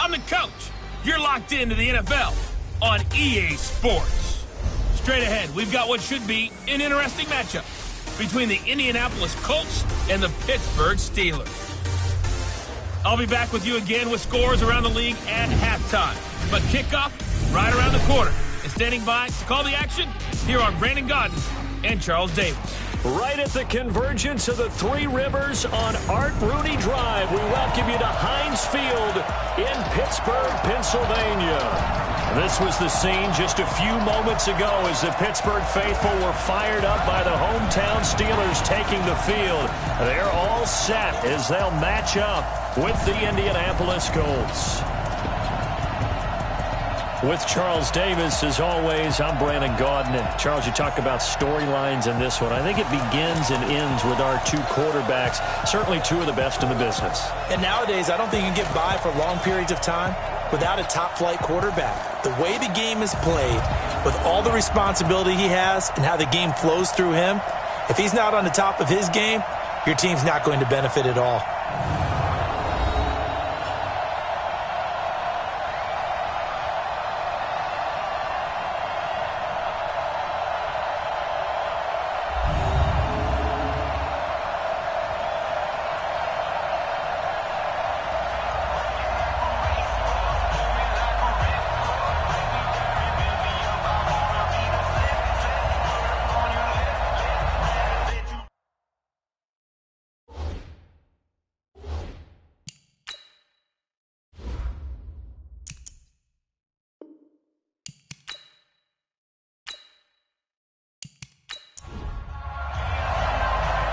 I'm the coach. You're locked into the NFL on EA Sports. Straight ahead, we've got what should be an interesting matchup between the Indianapolis Colts and the Pittsburgh Steelers. I'll be back with you again with scores around the league at halftime. But kickoff right around the corner. And standing by to call the action, here are Brandon Godden and Charles Davis. Right at the convergence of the Three Rivers on Art Rooney Drive, we welcome you to Heinz Field in Pittsburgh, Pennsylvania. This was the scene just a few moments ago as the Pittsburgh faithful were fired up by the hometown Steelers taking the field. They're all set as they'll match up with the Indianapolis Colts. With Charles Davis, as always, I'm Brandon Godden. And Charles, you talk about storylines in this one. I think it begins and ends with our two quarterbacks, certainly two of the best in the business. And nowadays, I don't think you can get by for long periods of time without a top-flight quarterback. The way the game is played, with all the responsibility he has and how the game flows through him, if he's not on the top of his game, your team's not going to benefit at all.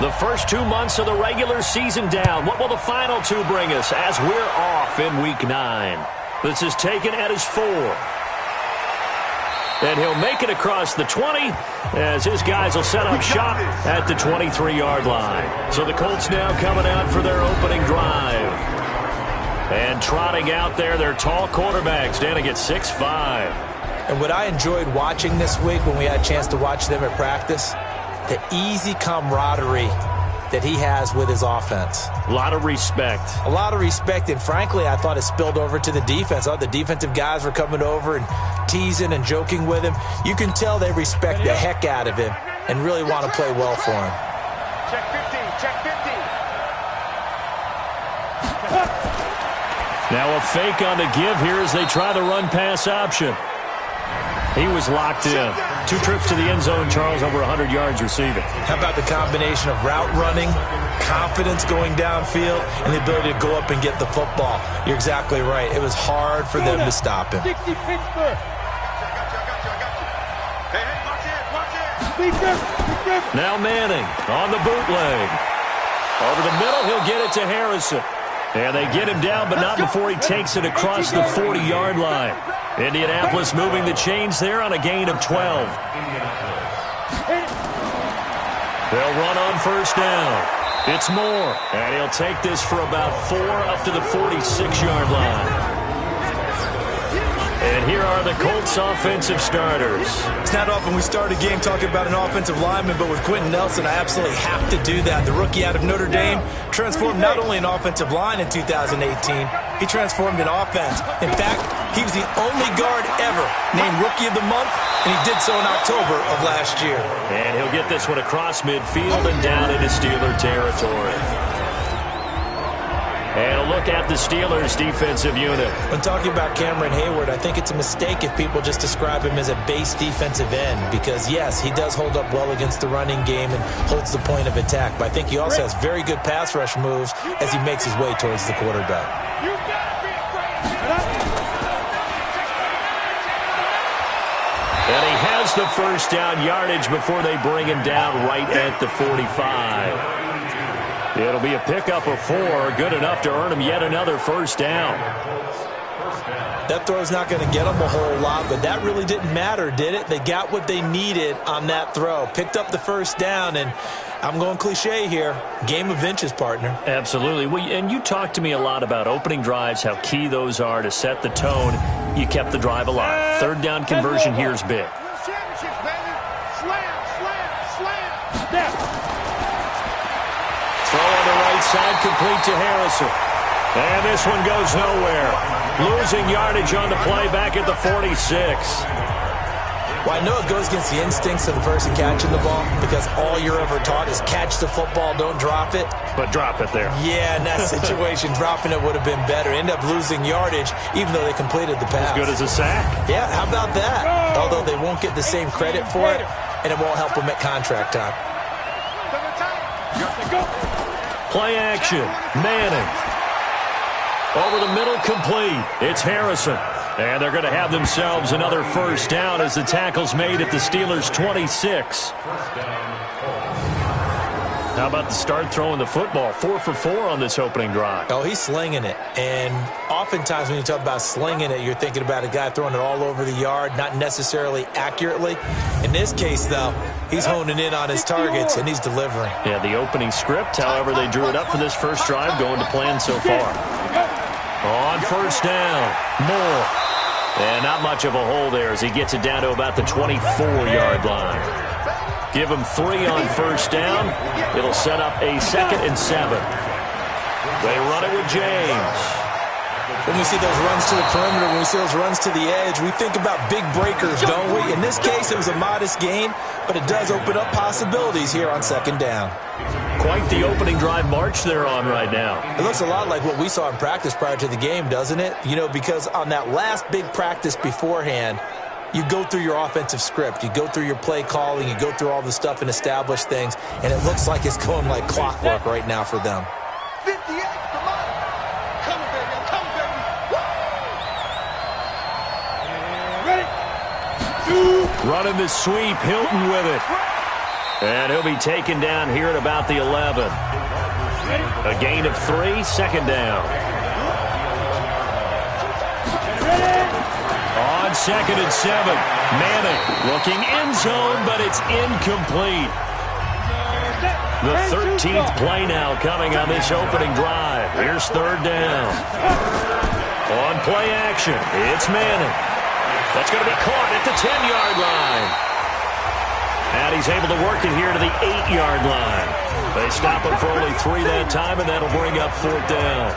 The first 2 months of the regular season down. What will the final two bring us as we're off in Week 9? This is taken at his 4. And he'll make it across the 20 as his guys will set up shop at the 23-yard line. So the Colts now coming out for their opening drive. And trotting out there, their tall quarterbacks standing at 6'5". And what I enjoyed watching this week when we had a chance to watch them at practice, the easy camaraderie that he has with his offense. A lot of respect. A lot of respect, and frankly, I thought it spilled over to the defense. I thought the defensive guys were coming over and teasing and joking with him. You can tell they respect the heck out of him and really want to play well for him. Check 50, check 50. Now a fake on the give here as they try the run-pass option. He was locked in. 2 trips to the end zone, Charles, over 100 yards receiving. How about the combination of route running, confidence going downfield, and the ability to go up and get the football? You're exactly right. It was hard for them to stop him. 60 Pittsburgh. Hey, watch it. Now Manning on the bootleg. Over the middle, he'll get it to Harrison. And they get him down, but not before he takes it across the 40-yard line. Indianapolis moving the chains there on a gain of 12. They'll run on first down. It's Moore, and he'll take this for about 4 up to the 46-yard line. And here are the Colts offensive starters. It's not often we start a game talking about an offensive lineman, but with Quentin Nelson, I absolutely have to do that. The rookie out of Notre Dame transformed not only an offensive line in 2018, he transformed an offense. In fact, he was the only guard ever named Rookie of the Month, and he did so in October of last year. And he'll get this one across midfield and down into Steeler territory. And a look at the Steelers' defensive unit. When talking about Cameron Hayward, I think it's a mistake if people just describe him as a base defensive end because, yes, he does hold up well against the running game and holds the point of attack. But I think he also has very good pass rush moves as he makes his way towards the quarterback. And he has the first down yardage before they bring him down right at the 45. It'll be a pickup of 4, good enough to earn him yet another first down. That throw's not going to get them a whole lot, but that really didn't matter, did it? They got what they needed on that throw. Picked up the first down, and I'm going cliche here. Game of inches, partner. Absolutely. Well, and you talked to me a lot about opening drives, how key those are to set the tone. You kept the drive alive. Third down conversion here is big. Throw on the right side, complete to Harrison. And this one goes nowhere. Losing yardage on the play back at the 46. Well, I know it goes against the instincts of the person catching the ball because all you're ever taught is catch the football, don't drop it. But drop it there. Yeah, in that situation, dropping it would have been better. End up losing yardage even though they completed the pass. As good as a sack. Yeah, how about that? Although they won't get the same credit for it, and it won't help them at contract time. Play action. Manning. Over the middle, complete. It's Harrison. And they're going to have themselves another first down as the tackle's made at the Steelers' 26. How about the start throwing the football? 4 for 4 on this opening drive. Oh, he's slinging it. And oftentimes when you talk about slinging it, you're thinking about a guy throwing it all over the yard, not necessarily accurately. In this case, though, he's honing in on his targets, and he's delivering. Yeah, the opening script, however, they drew it up for this first drive, going to plan so far. On first down, Moore. And not much of a hole there as he gets it down to about the 24-yard line. Give him 3 on first down. It'll set up a 2nd and 7. They run it with James. When we see those runs to the perimeter, when we see those runs to the edge, we think about big breakers, don't we? In this case, it was a modest gain, but it does open up possibilities here on 2nd down. Quite the opening drive march they're on right now. It looks a lot like what we saw in practice prior to the game, doesn't it? You know, because on that last big practice beforehand, you go through your offensive script. You go through your play calling. You go through all the stuff and establish things, and it looks like it's going like clockwork right now for them. 58, come on. Come, baby, come, baby. Ready? Running the sweep, Hilton with it. And he'll be taken down here at about the 11. A gain of 3, 2nd down. On 2nd and 7, Manning looking end zone, but it's incomplete. The 13th play now coming on this opening drive. Here's 3rd down. On play action, it's Manning. That's going to be caught at the 10-yard line. And he's able to work it here to the 8-yard line. They stop him for only 3 that time, and that'll bring up 4th down.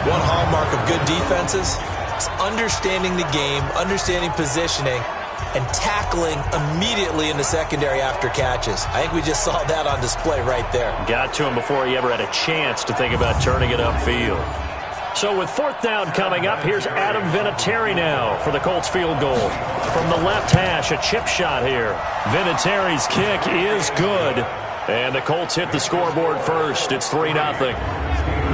One hallmark of good defenses is understanding the game, understanding positioning, and tackling immediately in the secondary after catches. I think we just saw that on display right there. Got to him before he ever had a chance to think about turning it upfield. So with 4th down coming up, here's Adam Vinatieri now for the Colts field goal. From the left hash, a chip shot here. Vinatieri's kick is good. And the Colts hit the scoreboard first. It's 3-0.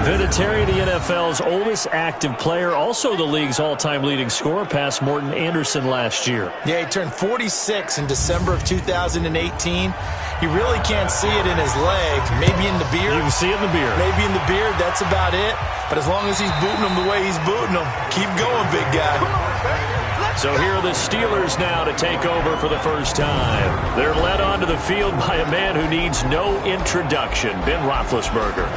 Vinatieri, the NFL's oldest active player, also the league's all-time leading scorer, past Morton Anderson last year. Yeah, he turned 46 in December of 2018. You really can't see it in his leg. Maybe in the beard. You can see it in the beard. Maybe in the beard. That's about it. But as long as he's booting them the way he's booting them, keep going, big guy. So here are the Steelers now to take over for the first time. They're led onto the field by a man who needs no introduction, Ben Roethlisberger.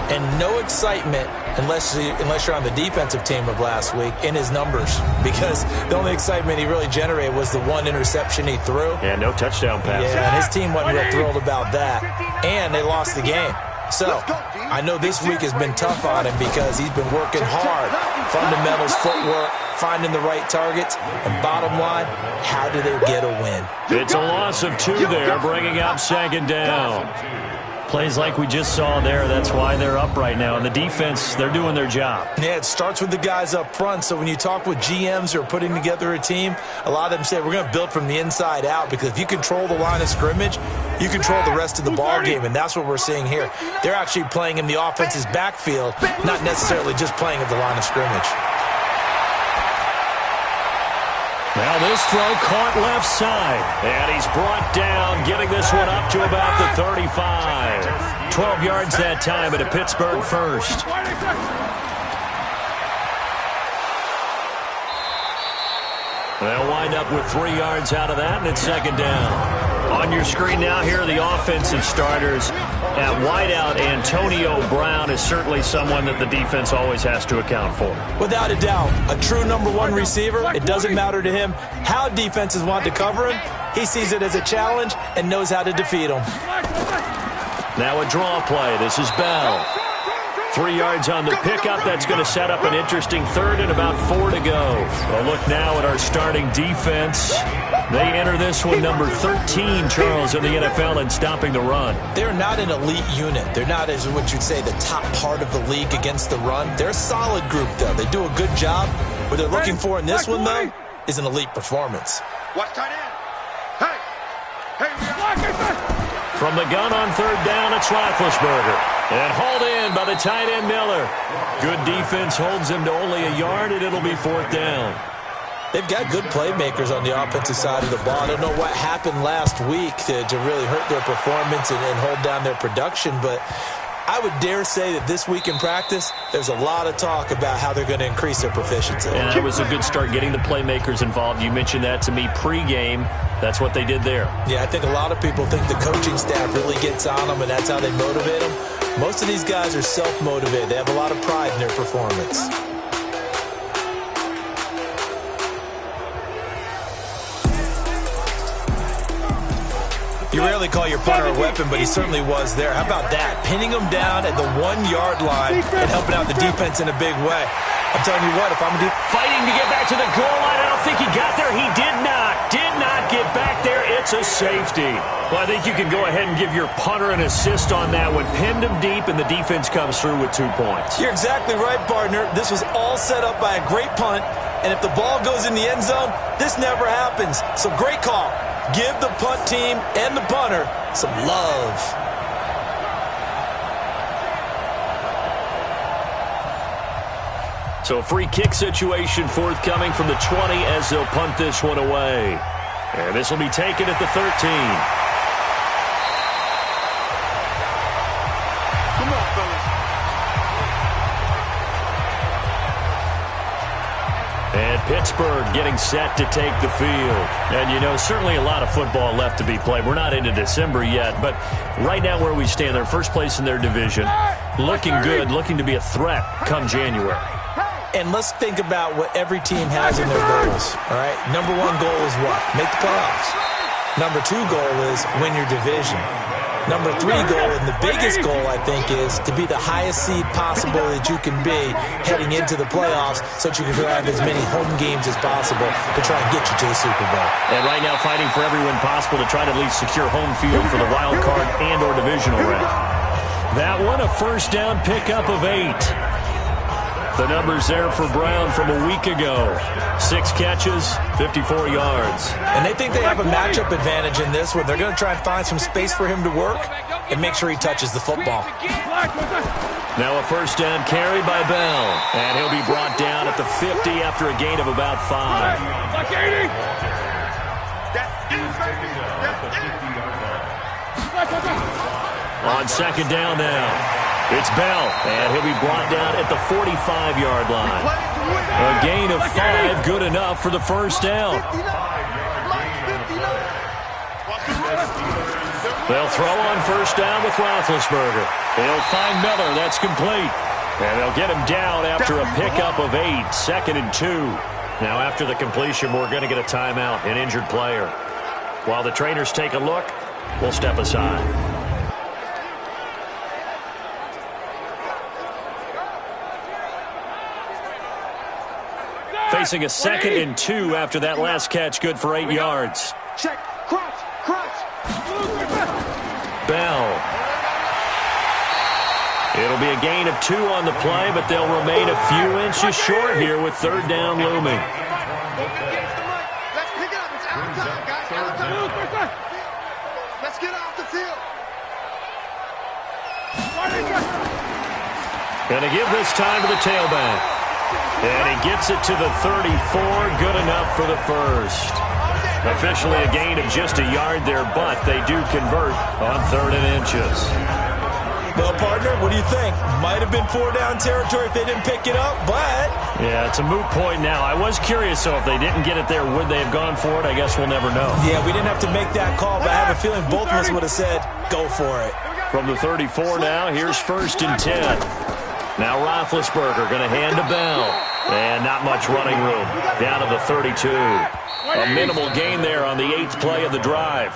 And no excitement unless you're on the defensive team of last week in his numbers, because the only excitement he really generated was the 1 interception he threw. Yeah, no touchdown pass. Yeah, and his team wasn't real thrilled about that. And they lost the game. So I know this week has been tough on him because he's been working hard. Fundamentals, footwork, finding the right targets. And bottom line, how do they get a win? It's a loss of 2 there, bringing up 2nd down. Plays like we just saw there, that's why they're up right now. And the defense, they're doing their job. Yeah, it starts with the guys up front. So when you talk with GMs who are putting together a team, a lot of them say we're going to build from the inside out, because if you control the line of scrimmage, you control the rest of the ball game, and that's what we're seeing here. They're actually playing in the offense's backfield, not necessarily just playing at the line of scrimmage. Now this throw caught left side, and he's brought down, getting this one up to about the 35. 12 yards that time at a Pittsburgh first. They'll wind up with 3 yards out of that, and it's 2nd down. On your screen now, here are the offensive starters. At wideout, Antonio Brown is certainly someone that the defense always has to account for. Without a doubt, a true #1 receiver. It doesn't matter to him how defenses want to cover him. He sees it as a challenge and knows how to defeat them. Now a draw play. This is Bell. 3 yards on the pickup. That's going to set up an interesting third and about 4 to go. A look now at our starting defense. They enter this one number 13, Charles, in the NFL in stopping the run. They're not an elite unit. They're not, as what you'd say, the top part of the league against the run. They're a solid group, though. They do a good job. What they're looking for in this one, though, is an elite performance. Watch tight end. Hey! From the gun on third down, it's Roethlisberger. And hauled in by the tight end Miller. Good defense holds him to only a yard, and it'll be 4th down. They've got good playmakers on the offensive side of the ball. I don't know what happened last week to really hurt their performance and hold down their production, but I would dare say that this week in practice, there's a lot of talk about how they're going to increase their proficiency. And it was a good start getting the playmakers involved. You mentioned that to me pregame. That's what they did there. Yeah, I think a lot of people think the coaching staff really gets on them, and that's how they motivate them. Most of these guys are self-motivated. They have a lot of pride in their performance. You rarely call your punter a weapon, but he certainly was there. How about that? Pinning him down at the 1-yard line and helping out the defense in a big way. I'm telling you what, if I'm fighting to get back to the goal line, I don't think he got there. He did not get back there. It's a safety. Well, I think you can go ahead and give your punter an assist on that one. Pinned him deep, and the defense comes through with 2 points. You're exactly right, partner. This was all set up by a great punt, and if the ball goes in the end zone, this never happens. So great call. Give the punt team and the punter some love. So a free kick situation forthcoming from the 20 as they'll punt this one away. And this will be taken at the 13. Come on, fellas. And Pittsburgh getting set to take the field. And, you know, certainly a lot of football left to be played. We're not into December yet, but right now where we stand, they're first place in their division. Looking good, looking to be a threat come January. And let's think about what every team has in their goals, all right? Number 1 goal is what? Make the playoffs. Number 2 goal is win your division. Number 3 goal, and the biggest goal, I think, is to be the highest seed possible that you can be heading into the playoffs so that you can have as many home games as possible to try and get you to the Super Bowl. And right now fighting for every win possible to try to at least secure home field for the wild card and or divisional round. That one, a first down pickup of 8. The numbers there for Brown from a week ago. 6 catches, 54 yards. And they think they have a matchup advantage in this one. They're going to try and find some space for him to work and make sure he touches the football. Now a first down carry by Bell. And he'll be brought down at the 50 after a gain of about 5. On second down now. It's Bell, and he'll be brought down at the 45-yard line. A gain of 5, good enough for the first down. They'll throw on first down with Roethlisberger. They'll find Miller, that's complete. And they'll get him down after a pickup of 8, 2nd and 2. Now after the completion, we're going to get a timeout, an injured player. While the trainers take a look, we'll step aside. Facing a 2nd and 2 after that last catch, good for 8 yards. Check. Crouch. Bell. It'll be a gain of 2 on the play, but they'll remain a few inches short here with third down looming. Let's pick it up. It's out of time, guys. Out of time. Let's get off the field. Going to give this time to the tailback. And he gets it to the 34, good enough for the first. Officially a gain of just a yard there, but they do convert on 3rd and inches. Well, partner, what do you think? Might have been 4-down territory if they didn't pick it up, but... Yeah, it's a moot point now. I was curious, so if they didn't get it there, would they have gone for it? I guess we'll never know. Yeah, we didn't have to make that call, but I have a feeling both of us would have said, go for it. From the 34 now, here's 1st and 10. Now Roethlisberger going to hand to Bell. And not much running room. Down to the 32. A minimal gain there on the 8th play of the drive.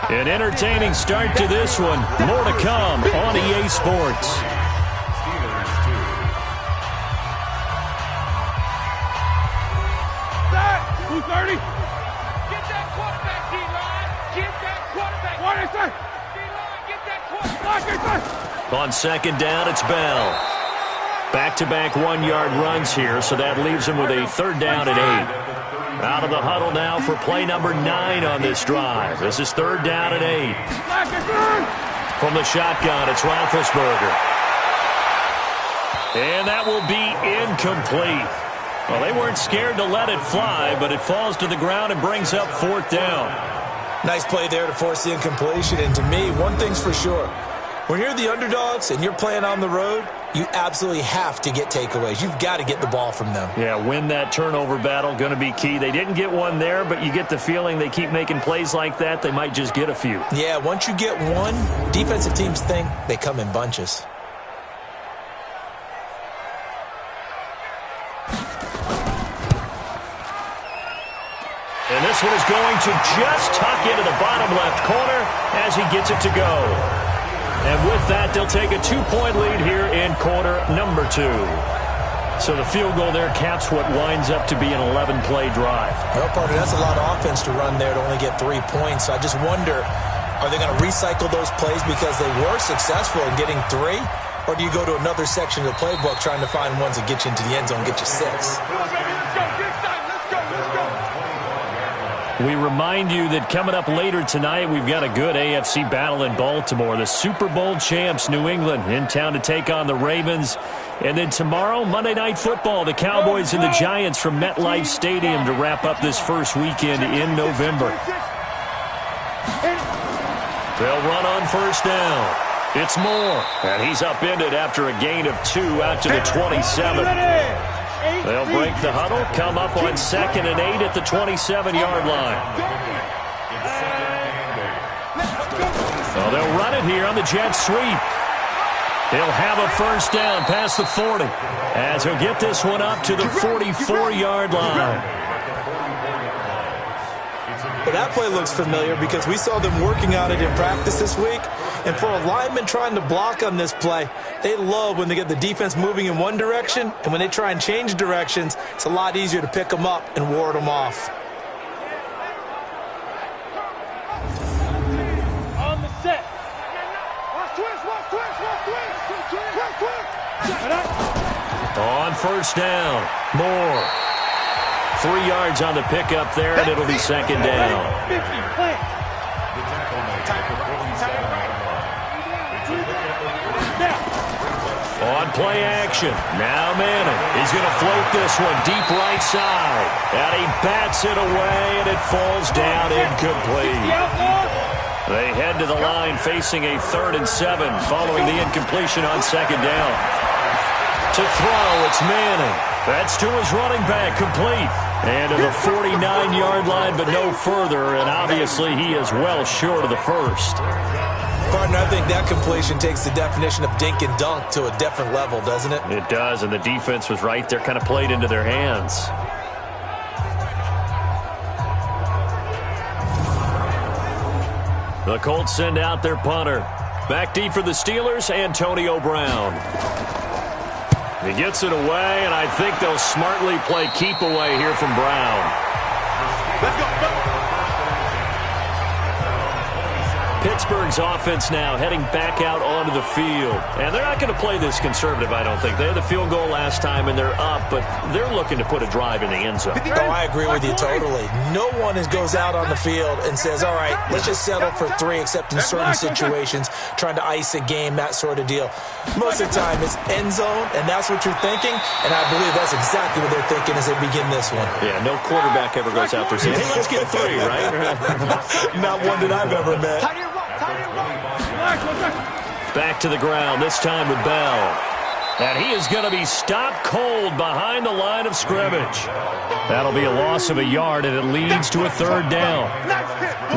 An entertaining start to this one. More to come on EA Sports. 30. Get that quarterback, D-line. Get that quarterback. What is that? D-line, get that quarterback. On second down, it's Bell. Back-to-back one-yard runs here, so that leaves him with a third down and 8. Out of the huddle now for play number 9 on this drive. This is third down and 8. From the shotgun, it's Roethlisberger. And that will be incomplete. Well, they weren't scared to let it fly, but it falls to the ground and brings up fourth down. Nice play there to force the incompletion. And to me, one thing's for sure. When you're the underdogs and you're playing on the road, you absolutely have to get takeaways. You've got to get the ball from them. Yeah, win that turnover battle, going to be key. They didn't get one there, but you get the feeling they keep making plays like that, they might just get a few. Yeah, once you get one, defensive teams think they come in bunches. And this one is going to just tuck into the bottom left corner as he gets it to go. And with that, they'll take a 2-point lead here in quarter number 2. So the field goal there caps what winds up to be an 11-play drive. Well, partner, that's a lot of offense to run there to only get 3 points. I just wonder, are they going to recycle those plays because they were successful in getting 3? Or do you go to another section of the playbook trying to find ones that get you into the end zone, get you 6? We remind you that coming up later tonight, we've got a good AFC battle in Baltimore. The Super Bowl champs, New England, in town to take on the Ravens. And then tomorrow, Monday Night Football, the Cowboys and the Giants from MetLife Stadium to wrap up this first weekend in November. They'll run on first down. It's Moore, and he's upended after a gain of 2 out to the 27. They'll break the huddle, come up on second and 8 at the 27-yard line. So they'll run it here on the jet sweep. He'll have a first down past the 40 as he'll get this one up to the 44-yard line. Well, that play looks familiar because we saw them working on it in practice this week. And for a lineman trying to block on this play, they love when they get the defense moving in one direction, and when they try and change directions, it's a lot easier to pick them up and ward them off. On the set. On first down, Moore. 3 yards on the pickup there, and it'll be second down. On play action, now Manning. He's going to float this one deep right side. And he bats it away, and it falls down incomplete. They head to the line facing a 3rd and 7 following the incompletion on second down. To throw, it's Manning. That's to his running back, complete. And to the 49-yard line, but no further. And obviously he is well short of the first. Partner, I think that completion takes the definition of dink and dunk to a different level, doesn't it? It does, and the defense was right there, kind of played into their hands. The Colts send out their punter. Back deep for the Steelers, Antonio Brown. He gets it away, and I think they'll smartly play keep away here from Brown. Let's go. Pittsburgh's offense now heading back out onto the field. And they're not going to play this conservative, I don't think. They had the field goal last time, and they're up, but they're looking to put a drive in the end zone. Oh, I agree with you totally. No one goes out on the field and says, all right, let's just settle for 3, except in certain situations, trying to ice a game, that sort of deal. Most of the time, it's end zone, and that's what you're thinking, and I believe that's exactly what they're thinking as they begin this one. Yeah, no quarterback ever goes out there saying, hey, let's get 3, right? Not one that I've ever met. Back to the ground, this time with Bell. And he is going to be stopped cold behind the line of scrimmage. That'll be a loss of a yard, and it leads to a 3rd down.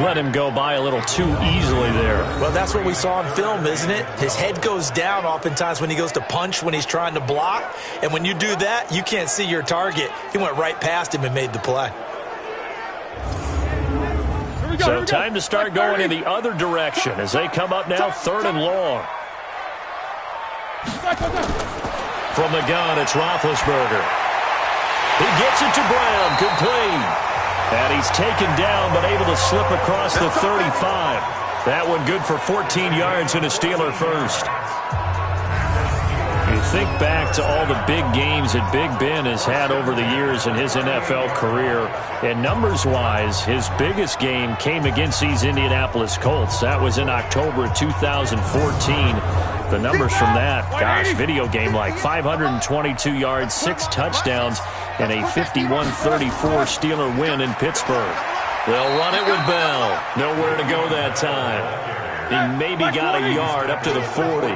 Let him go by a little too easily there. Well, that's what we saw on film, isn't it? His head goes down oftentimes when he goes to punch, when he's trying to block. And when you do that, you can't see your target. He went right past him and made the play. So time to start going in the other direction as they come up now 3rd and long. From the gun, it's Roethlisberger. He gets it to Brown, complete. And he's taken down, but able to slip across the 35. That one good for 14 yards and a Steeler first. You think back to all the big games that Big Ben has had over the years in his NFL career, and numbers-wise, his biggest game came against these Indianapolis Colts. That was in October 2014. The numbers from that, gosh, video game like 522 yards, 6 touchdowns, and a 51-34 Steeler win in Pittsburgh. They'll run it with Bell. Nowhere to go that time. He maybe got a yard up to the 40.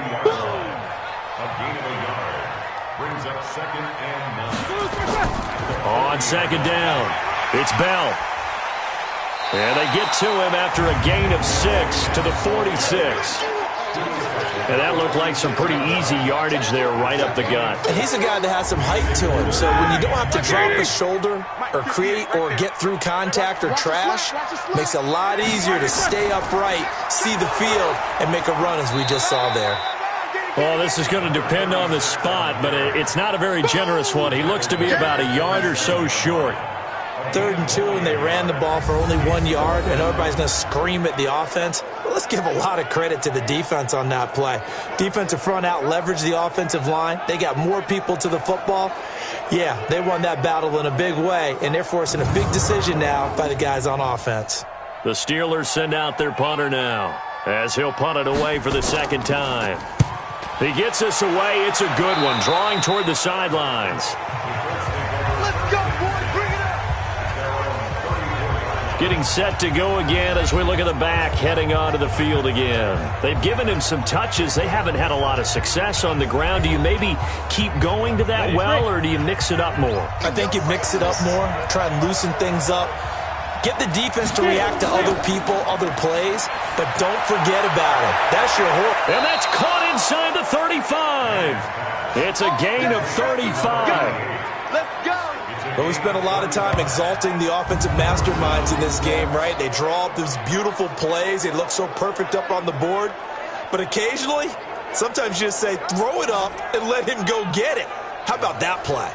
Brings up 2nd and 9. On 2nd down, it's Bell. And they get to him after a gain of 6 to the 46. And that looked like some pretty easy yardage there right up the gut. And he's a guy that has some height to him. So when you don't have to drop his shoulder or create or get through contact or trash, makes it a lot easier to stay upright, see the field, and make a run as we just saw there. Well, this is going to depend on the spot, but it's not a very generous one. He looks to be about a yard or so short. 3rd and 2, and they ran the ball for only 1 yard, and everybody's going to scream at the offense. But let's give a lot of credit to the defense on that play. Defensive front out leveraged the offensive line. They got more people to the football. Yeah, they won that battle in a big way, and they're forcing a big decision now by the guys on offense. The Steelers send out their punter now, as he'll punt it away for the 2nd time. He gets us away. It's a good one, drawing toward the sidelines. Let's go, boys. Bring it up. Getting set to go again as we look at the back, heading onto the field again. They've given him some touches. They haven't had a lot of success on the ground. Do you maybe keep going to that well, or do you mix it up more? I think you mix it up more, try and loosen things up. Get the defense to react to other people, other plays, but don't forget about it. That's your whole. And that's caught inside the 35. It's a gain of 35. Let's go. But we spent a lot of time exalting the offensive masterminds in this game, right? They draw up these beautiful plays. They look so perfect up on the board. But occasionally, sometimes you just say, throw it up and let him go get it. How about that play?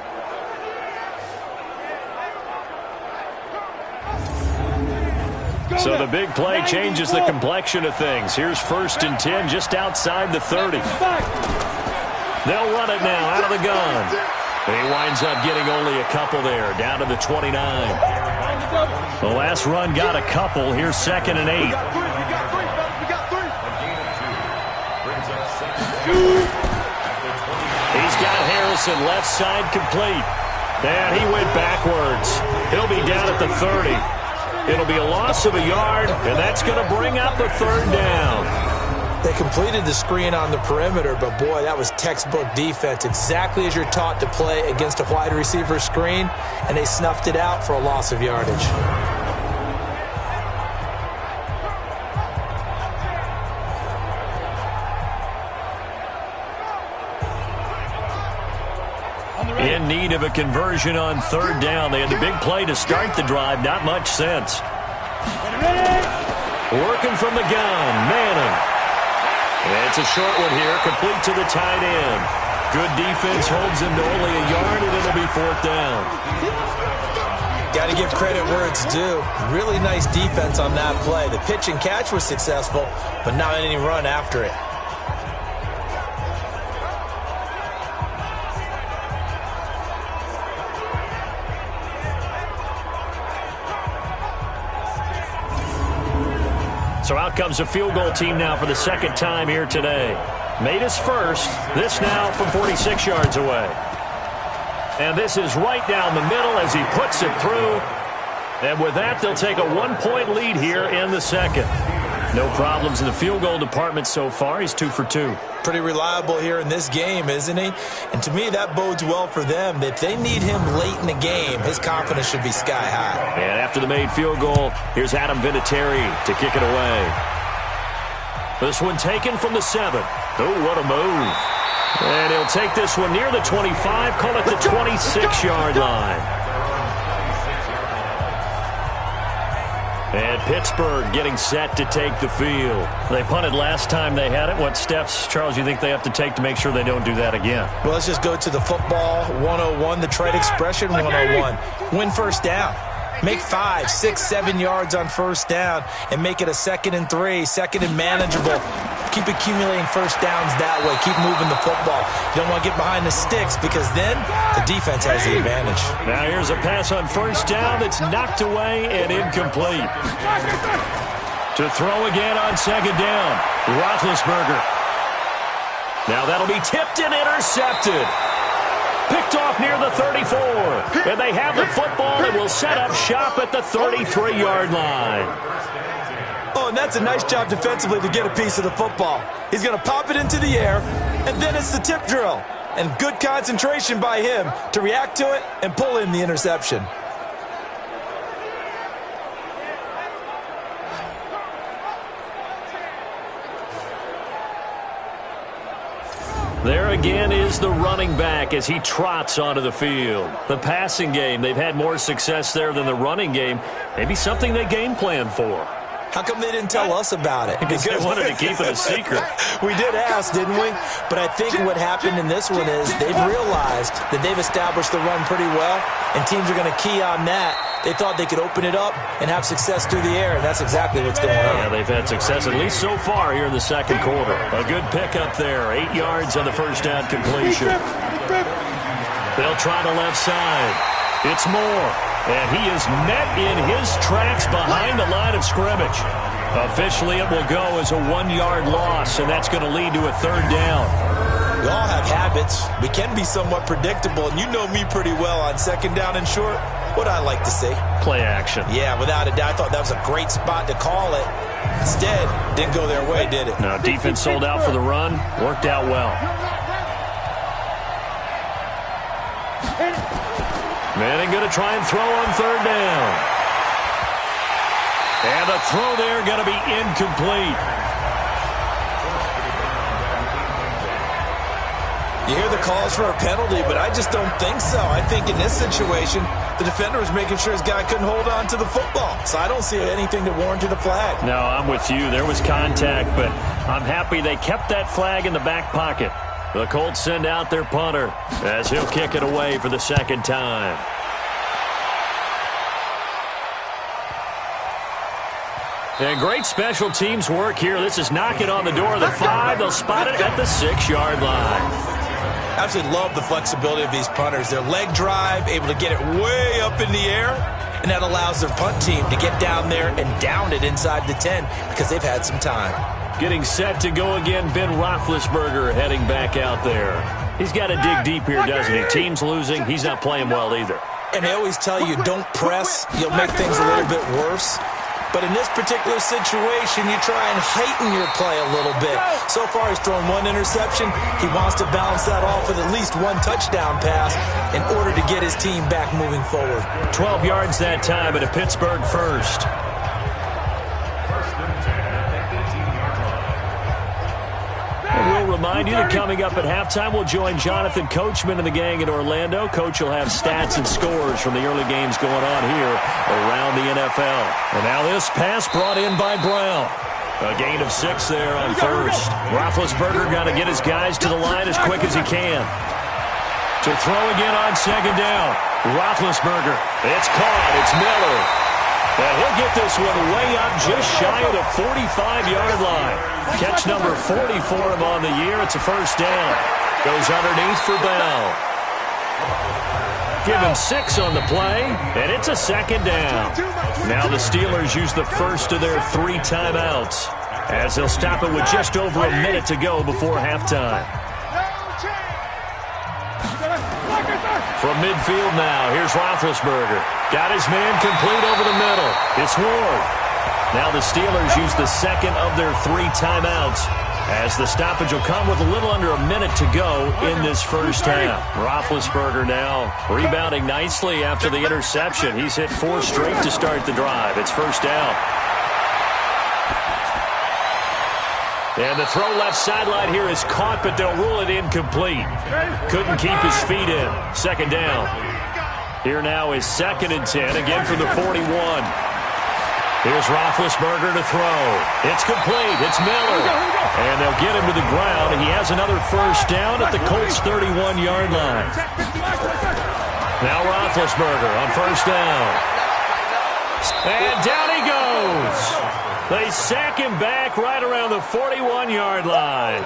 So the big play changes the complexion of things. Here's 1st and 10 just outside the 30. They'll run it now out of the gun. And he winds up getting only a couple there, down to the 29. The last run got a couple. Here's 2nd and 8. He's got Harrison left side complete. And he went backwards. He'll be down at the 30. It'll be a loss of a yard, and that's going to bring up a 3rd down. They completed the screen on the perimeter, but boy, that was textbook defense, exactly as you're taught to play against a wide receiver screen, and they snuffed it out for a loss of yardage. In need of a conversion on 3rd down. They had the big play to start the drive. Not much sense. Working from the gun, Manning. And it's a short one here, complete to the tight end. Good defense holds him to only a yard, and it'll be 4th down. Got to give credit where it's due. Really nice defense on that play. The pitch and catch was successful, but not any run after it. So out comes a field goal team now for the 2nd time here today. Made his first. This now from 46 yards away. And this is right down the middle as he puts it through. And with that, they'll take a 1-point lead here in the 2nd. No problems in the field goal department so far. He's 2 for 2. Pretty reliable here in this game, isn't he? And to me, that bodes well for them. If they need him late in the game, his confidence should be sky high. And after the made field goal, here's Adam Vinatieri to kick it away. This one taken from the 7. Oh, what a move. And he'll take this one near the 25, call it the 26-yard line. And Pittsburgh getting set to take the field. They punted last time they had it. What steps, Charles, you think they have to take to make sure they don't do that again? Well, let's just go to the football 101, the trade expression 101. Win 1st down. Make 5, 6, 7 yards on first down and make it a 2nd and 3, 2nd and manageable. Keep accumulating first downs that way. Keep moving the football. You don't want to get behind the sticks because then the defense has the advantage. Now here's a pass on first down that's knocked away and incomplete. To throw again on 2nd down, Roethlisberger. Now that'll be tipped and intercepted. Picked off near the 34. And they have the football and will set up shop at the 33-yard line. Oh, and that's a nice job defensively to get a piece of the football. He's going to pop it into the air, and then it's the tip drill. And good concentration by him to react to it and pull in the interception. There again is the running back as he trots onto the field. The passing game, they've had more success there than the running game. Maybe something they game plan for. How come they didn't tell us about it? Because they wanted to keep it a secret. We did ask, didn't we? But I think what happened in this one is they've realized that they've established the run pretty well, and teams are going to key on that. They thought they could open it up and have success through the air, and that's exactly what's going on. Yeah, they've had success at least so far here in the second quarter. A good pickup there, 8 yards on the first down completion. They'll try the left side. It's Moore. And he is met in his tracks behind the line of scrimmage. Officially, it will go as a 1-yard loss, and that's going to lead to a 3rd down. We all have habits. We can be somewhat predictable, and you know me pretty well on 2nd down and short. What I like to see. Play action. Yeah, without a doubt. I thought that was a great spot to call it. Instead, didn't go their way, did it? No, defense sold out for the run. Worked out well. Manning going to try and throw on 3rd down. And the throw there going to be incomplete. You hear the calls for a penalty, but I just don't think so. I think in this situation, the defender was making sure his guy couldn't hold on to the football. So I don't see anything that warranted a flag. No, I'm with you. There was contact, but I'm happy they kept that flag in the back pocket. The Colts send out their punter as he'll kick it away for the 2nd time. And great special teams work here. This is knocking on the door of the 5. They'll spot it at the 6-yard line. Absolutely love the flexibility of these punters. Their leg drive, able to get it way up in the air, and that allows their punt team to get down there and down it inside the 10 because they've had some time. Getting set to go again, Ben Roethlisberger heading back out there. He's got to dig deep here, doesn't he? Team's losing. He's not playing well either. And they always tell you, don't press. You'll make things a little bit worse. But in this particular situation, you try and heighten your play a little bit. So far, he's thrown 1 interception. He wants to balance that off with at least 1 touchdown pass in order to get his team back moving forward. 12 yards that time at a Pittsburgh first. And we'll remind you that coming up at halftime, we'll join Jonathan Coachman and the gang in Orlando. Coach will have stats and scores from the early games going on here around the NFL. And now this pass brought in by Brown. A gain of 6 there on first. Roethlisberger got to get his guys to the line as quick as he can. To throw again on 2nd down. Roethlisberger. It's caught. It's Miller. And he'll get this one way up just shy of the 45-yard line. Catch number 40 for him on the year. It's a 1st down. Goes underneath for Bell. Give him 6 on the play, and it's a 2nd down. Now the Steelers use the first of their 3 timeouts as they'll stop it with just over a minute to go before halftime. From midfield now, here's Roethlisberger. Got his man complete over the middle. It's Ward. Now the Steelers use the 2nd of their 3 timeouts as the stoppage will come with a little under a minute to go in this first half. Roethlisberger now rebounding nicely after the interception. He's hit 4 straight to start the drive. It's 1st down. And the throw left sideline here is caught, but they'll rule it incomplete. Couldn't keep his feet in. 2nd down. Here now is 2nd and 10, again from the 41. Here's Roethlisberger to throw. It's complete. It's Miller. And they'll get him to the ground. He has another 1st down at the Colts' 31-yard line. Now Roethlisberger on 1st down. And down he goes. They sack him back right around the 41-yard line.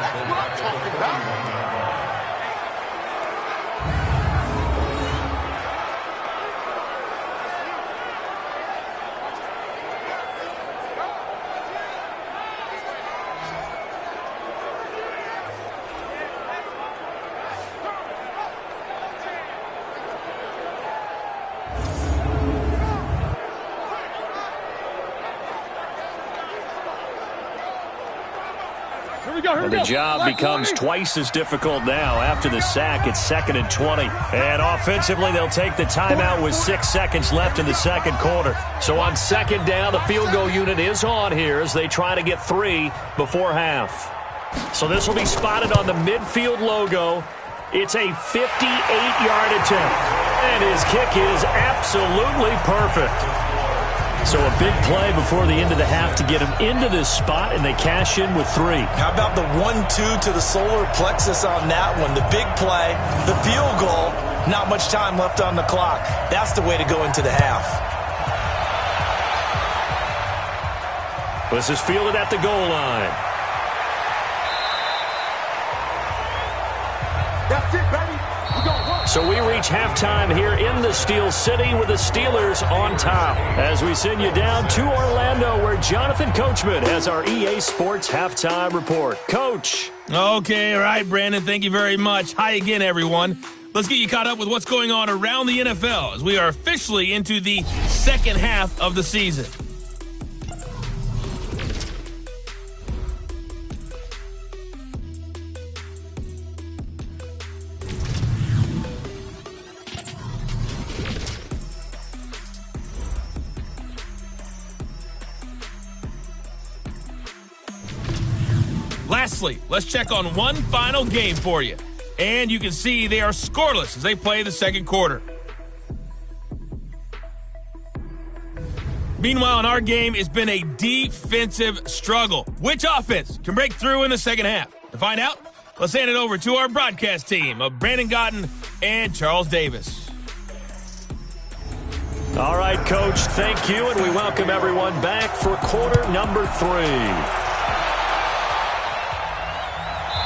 And the job becomes twice as difficult now. After the sack, it's 2nd and 20. And offensively, they'll take the timeout with 6 seconds left in the second quarter. So on 2nd down, the field goal unit is on here as they try to get 3 before half. So this will be spotted on the midfield logo. It's a 58-yard attempt. And his kick is absolutely perfect. So a big play before the end of the half to get him into this spot, and they cash in with 3. How about the 1-2 to the solar plexus on that one? The big play, the field goal, not much time left on the clock. That's the way to go into the half. This is fielded at the goal line. That's it, baby. So we reach halftime here in the Steel City with the Steelers on top. As we send you down to Orlando, where Jonathan Coachman has our EA Sports Halftime Report. Coach. Okay, all right, Brandon, thank you very much. Hi again, everyone. Let's get you caught up with what's going on around the NFL as we are officially into the second half of the season. Lastly, let's check on one final game for you. And you can see they are scoreless as they play the second quarter. Meanwhile, in our game, it's been a defensive struggle. Which offense can break through in the second half? To find out, let's hand it over to our broadcast team of Brandon Gotten and Charles Davis. All right, Coach, thank you, and we welcome everyone back for quarter number 3.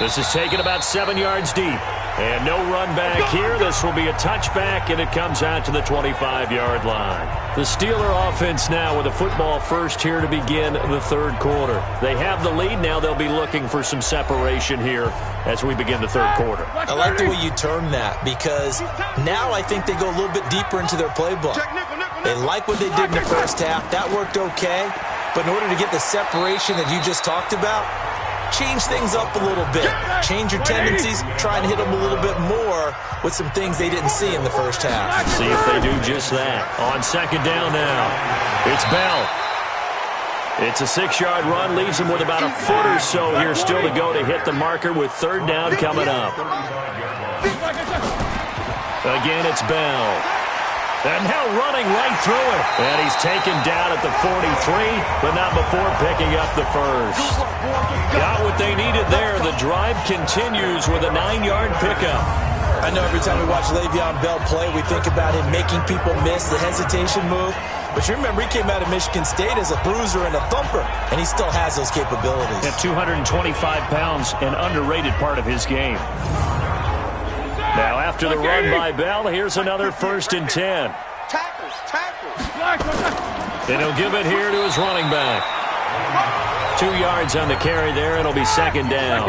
This is taken about 7 yards deep. And no run back here. This will be a touchback, and it comes out to the 25-yard line. The Steeler offense now with a football first here to begin the third quarter. They have the lead. Now they'll be looking for some separation here as we begin the third quarter. I like the way you term that, because now I think they go a little bit deeper into their playbook. They like what they did in the first half. That worked okay. But in order to get the separation that you just talked about, change things up a little bit. Change your tendencies. Try and hit them a little bit more with some things they didn't see in the first half. See if they do just that. On second down now, it's Bell. It's a 6-yard run. Leaves him with about a foot or so here still to go to hit the marker with third down coming up. Again, it's Bell. And now running right through it. And he's taken down at the 43, but not before picking up the first. Got what they needed there. The drive continues with a 9-yard pickup. I know every time we watch Le'Veon Bell play, we think about him making people miss the hesitation move. But you remember, he came out of Michigan State as a bruiser and a thumper, and he still has those capabilities. At 225 pounds, an underrated part of his game. Now, after the run by Bell, here's another 1st and 10. And he'll give it here to his running back. 2 yards on the carry there. It'll be second down.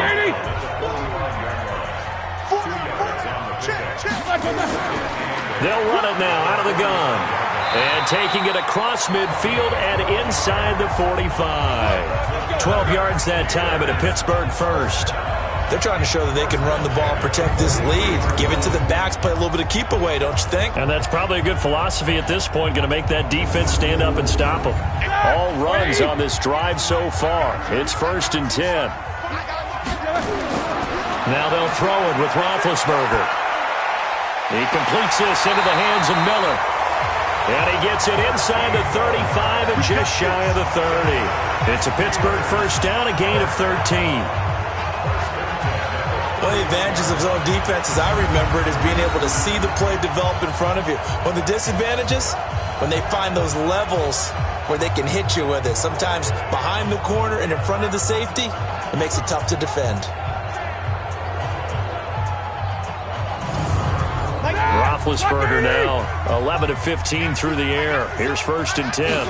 They'll run it now out of the gun. And taking it across midfield and inside the 45. 12 yards that time at a Pittsburgh first. They're trying to show that they can run the ball, protect this lead. Give it to the backs, play a little bit of keep away, don't you think? And that's probably a good philosophy at this point, going to make that defense stand up and stop them. All runs on this drive so far. It's 1st and 10. Now they'll throw it with Roethlisberger. He completes this into the hands of Miller. And he gets it inside the 35 and just shy of the 30. It's a Pittsburgh first down, a gain of 13. One of the advantages of zone defense, as I remember it, is being able to see the play develop in front of you. One of the disadvantages, when they find those levels where they can hit you with it, sometimes behind the corner and in front of the safety, it makes it tough to defend. Roethlisberger now 11 of 15 through the air. Here's 1st and 10.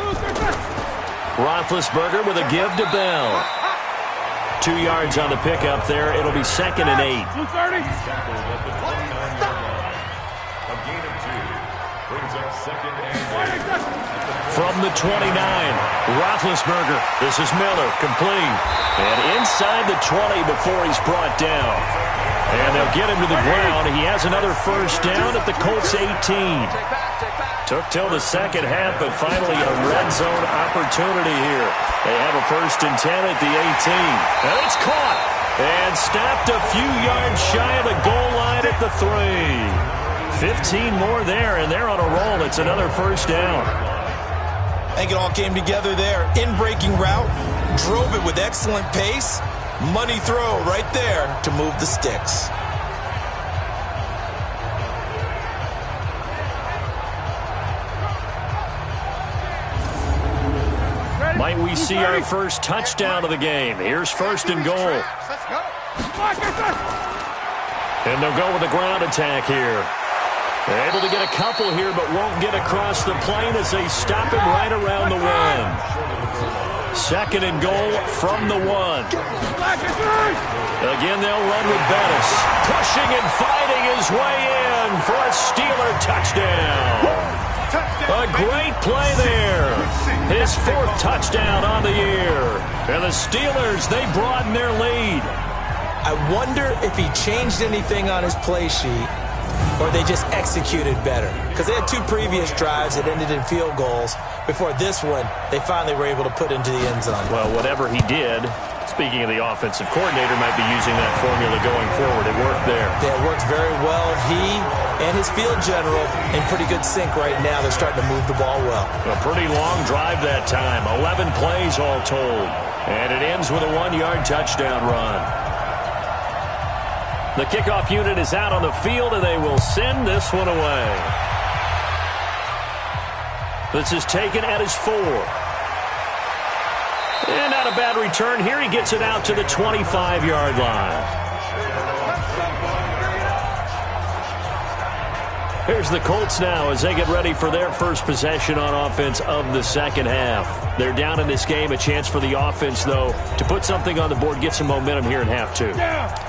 Roethlisberger with a give to Bell. 2 yards on the pickup there. It'll be 2nd and 8. A gain of 2 brings up 2nd and 8. From the 29, Roethlisberger. This is Miller, complete. And inside the 20 before he's brought down. And they'll get him to the ground. He has another 1st down at the Colts 18. Took till the second half, but finally a red zone opportunity here. They have a 1st and 10 at the 18. And it's caught. And snapped a few yards shy of the goal line at the 3. 15 more there, and they're on a roll. It's another 1st down. I think it all came together there. In-breaking route, drove it with excellent pace. Money throw right there to move the sticks. Might we see our first touchdown of the game? Here's 1st and goal. And they'll go with a ground attack here. They're able to get a couple here, but won't get across the plane as they stop him right around the 1. 2nd and goal from the 1. Again, they'll run with Bettis. Pushing and fighting his way in for a Steeler touchdown. A great play there. His 4th touchdown on the year. And the Steelers, they broaden their lead. I wonder if he changed anything on his play sheet or they just executed better. Because they had 2 previous drives that ended in field goals. Before this one, they finally were able to put into the end zone. Well, whatever he did, speaking of the offensive coordinator, might be using that formula going forward. It worked there. Yeah, it works very well. He and his field general in pretty good sync right now. They're starting to move the ball well. A pretty long drive that time. 11 plays all told. And it ends with a 1-yard touchdown run. The kickoff unit is out on the field, and they will send this one away. This is taken at his 4. And not a bad return here. He gets it out to the 25-yard line. Here's the Colts now as they get ready for their first possession on offense of the second half. They're down in this game. A chance for the offense, though, to put something on the board, get some momentum here in half 2.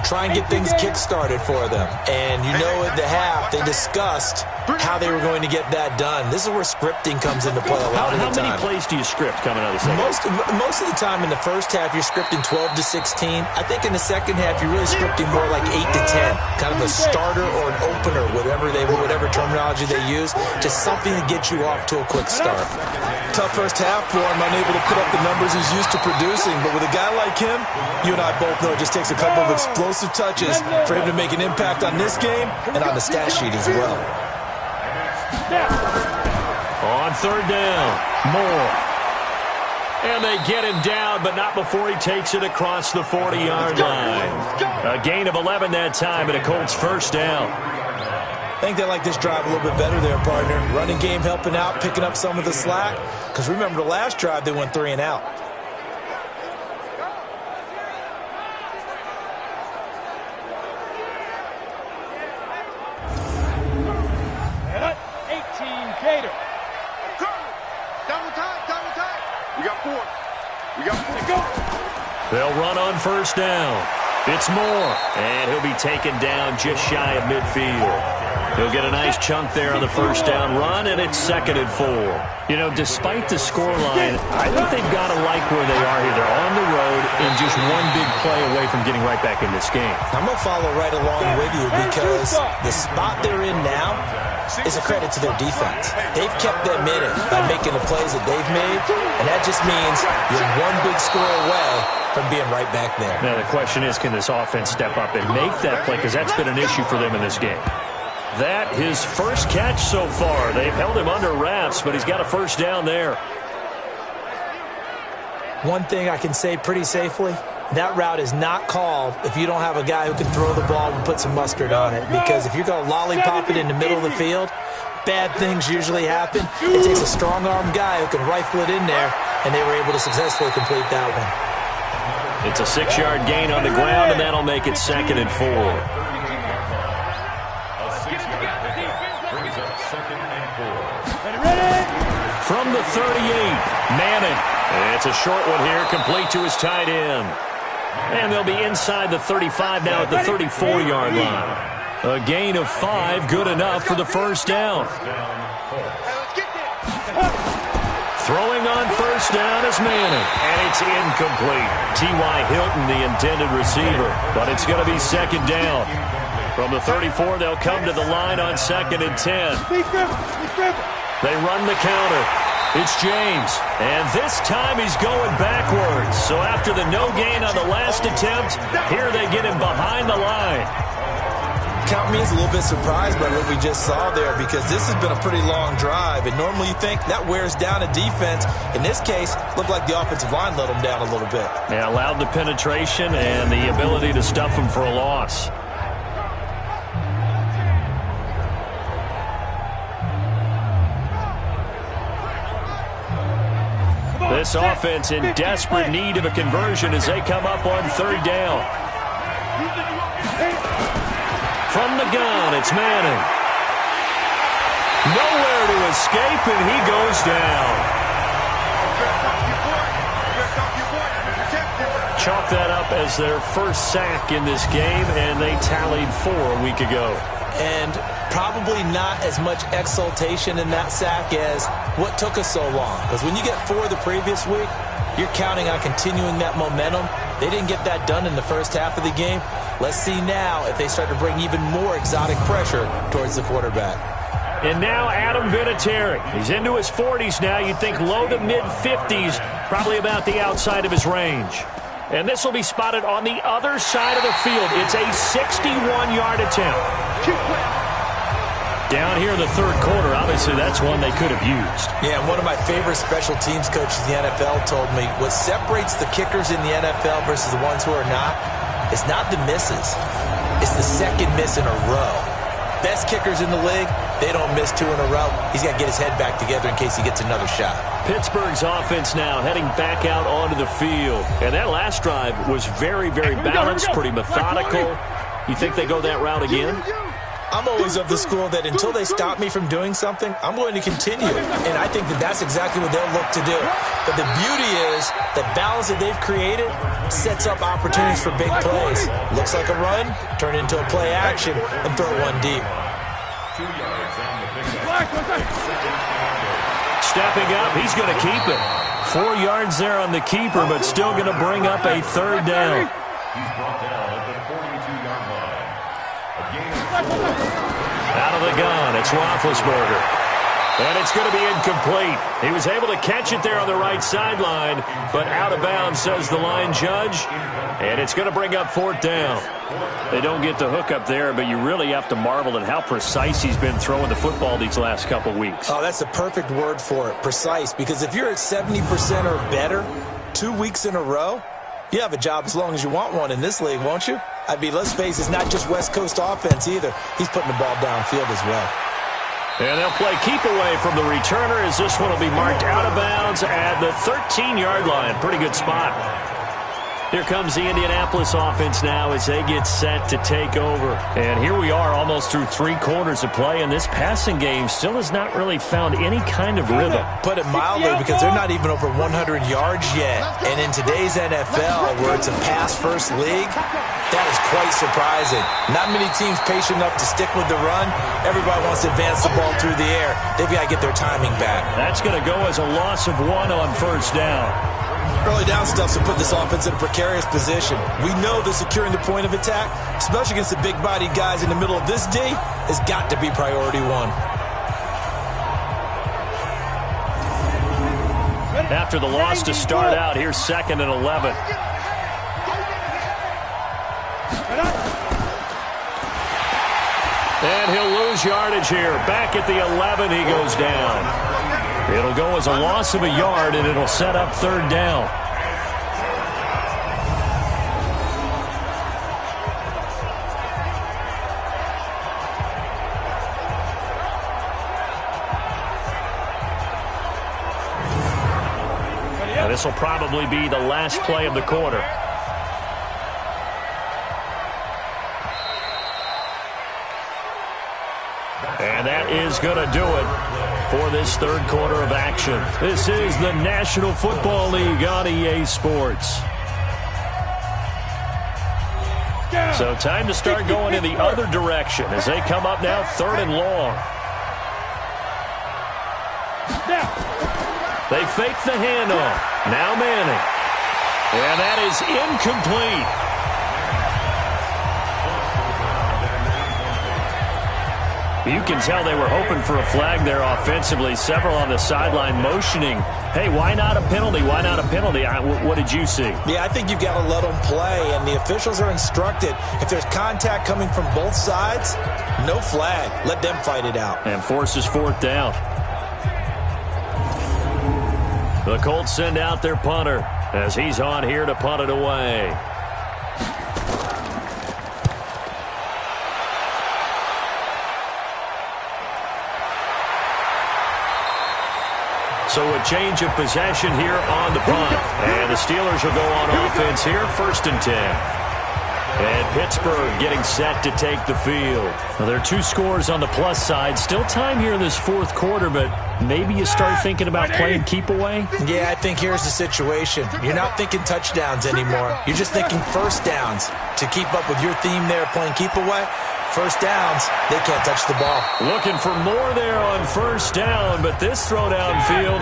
Try and get things kick-started for them. And you know at the half, they discussed how they were going to get that done. This is where scripting comes into play a lot of the time. How many plays do you script coming out of the second? Most of the time in the first half, you're scripting 12 to 16. I think in the second half, you're really scripting more like 8 to 10. Kind of a starter or an opener, whatever terminology they use. Just something to get you off to a quick start. Tough first half for him, unable to put up the numbers he's used to producing. But with a guy like him, you and I both know it just takes a couple of explosive touches for him to make an impact on this game and on the stat sheet as well. On 3rd down, Moore. And they get him down, but not before he takes it across the 40-yard line. A gain of 11 that time, and a Colts 1st down. I think they like this drive a little bit better there, partner. Running game helping out, picking up some of the slack. Because remember the last drive, they went 3 and out. They'll run on 1st down. It's Moore, and he'll be taken down just shy of midfield. He'll get a nice chunk there on the 1st down run, and it's 2nd and 4. You know, despite the scoreline, I think they've got to like where they are here. They're on the road and just one big play away from getting right back in this game. I'm going to follow right along with you because the spot they're in now is a credit to their defense. They've kept them in it by making the plays that they've made, and that just means you're one big score away from being right back there. Now, the question is, can this offense step up and make that play? Because that's been an issue for them in this game. That, his first catch so far. They've held him under wraps, but he's got a 1st down there. One thing I can say pretty safely, that route is not called if you don't have a guy who can throw the ball and put some mustard on it. Because if you're going to lollipop it in the middle of the field, bad things usually happen. It takes a strong-armed guy who can rifle it in there, and they were able to successfully complete that one. It's a 6-yard gain on the ground, and that'll make it 2nd and 4. From the 38, Manning. It's a short one here, complete to his tight end. And they'll be inside the 35 now at the 34-yard line. A gain of 5, good enough for the first down. Throwing on first down is Manning, and it's incomplete. T.Y. Hilton, the intended receiver, but it's going to be 2nd down. From the 34, they'll come to the line on 2nd and 10. They run the counter. It's James, and this time he's going backwards. So after the no gain on the last attempt, here they get him behind the line. Count me as a little bit surprised by what we just saw there, because this has been a pretty long drive, and normally you think that wears down a defense. In this case, looked like the offensive line let them down a little bit. Yeah, allowed the penetration and the ability to stuff him for a loss. This offense in desperate need of a conversion as they come up on 3rd down. From the gun, it's Manning. Nowhere to escape, and he goes down. Chalk that up as their first sack in this game, and they tallied 4 a week ago. And probably not as much exultation in that sack as what took us so long. Because when you get 4 the previous week, you're counting on continuing that momentum. They didn't get that done in the first half of the game. Let's see now if they start to bring even more exotic pressure towards the quarterback. And now Adam Vinatieri. He's into his 40s now. You'd think low to mid-50s, probably about the outside of his range. And this will be spotted on the other side of the field. It's a 61-yard attempt. Down here in the 3rd quarter, obviously that's one they could have used. Yeah, one of my favorite special teams coaches in the NFL told me what separates the kickers in the NFL versus the ones who are not is not the misses. It's the second miss in a row. Best kickers in the league, they don't miss 2 in a row. He's got to get his head back together in case he gets another shot. Pittsburgh's offense now heading back out onto the field. And that last drive was very, very balanced, pretty methodical. You think they go that route again? I'm always of the school that until they stop me from doing something, I'm going to continue. And I think that that's exactly what they'll look to do. But the beauty is the balance that they've created sets up opportunities for big plays. Looks like a run, turn into a play action, and throw one deep. 2 yards on the pickup. Stepping up, he's going to keep it. 4 yards there on the keeper, but still going to bring up a 3rd down. He's brought down at the 42-yard line. Out of the gun, it's Roethlisberger. And it's going to be incomplete. He was able to catch it there on the right sideline, but out of bounds, says the line judge. And it's going to bring up 4th down. They don't get the hook up there, but you really have to marvel at how precise he's been throwing the football these last couple weeks. Oh, that's the perfect word for it, precise. Because if you're at 70% or better 2 weeks in a row, you have a job as long as you want one in this league, won't you? I mean, let's face it, it's not just West Coast offense either. He's putting the ball downfield as well. And they'll play keep away from the returner as this one will be marked out of bounds at the 13-yard line. Pretty good spot. Here comes the Indianapolis offense now as they get set to take over. And here we are almost through 3 quarters of play, and this passing game still has not really found any kind of rhythm. Put it mildly, because they're not even over 100 yards yet. And in today's NFL, where it's a pass-first league, that is quite surprising. Not many teams patient enough to stick with the run. Everybody wants to advance the ball through the air. They've got to get their timing back. That's going to go as a loss of 1 on first down. Early down stuff to put this offense in a precarious position. We know that securing the point of attack, especially against the big-bodied guys in the middle of this D, has got to be priority 1. After the loss to start out, here's 2nd and 11. And he'll lose yardage here. Back at the 11, he goes down. It'll go as a loss of a yard, and it'll set up 3rd down. this will probably be the last play of the quarter. And that is going to do it for this third quarter of action. This is the National Football League on EA Sports. So time to start going in the other direction as they come up now 3rd and long. They fake the handoff. Now Manning. And that is incomplete. You can tell they were hoping for a flag there offensively. Several on the sideline motioning, hey, why not a penalty? Why not a penalty? What did you see? Yeah, I think you've got to let them play, and the officials are instructed. If there's contact coming from both sides, no flag. Let them fight it out. And forces 4th down. The Colts send out their punter as he's on here to punt it away. So a change of possession here on the punt. And the Steelers will go on offense here, 1st and 10. And Pittsburgh getting set to take the field. Well, there are 2 scores on the plus side. Still time here in this 4th quarter, but maybe you start thinking about playing keep away? Yeah, I think here's the situation. You're not thinking touchdowns anymore. You're just thinking first downs. To keep up with your theme there, playing keep away, first downs, they can't touch the ball. Looking for more there on 1st down, but this throw downfield,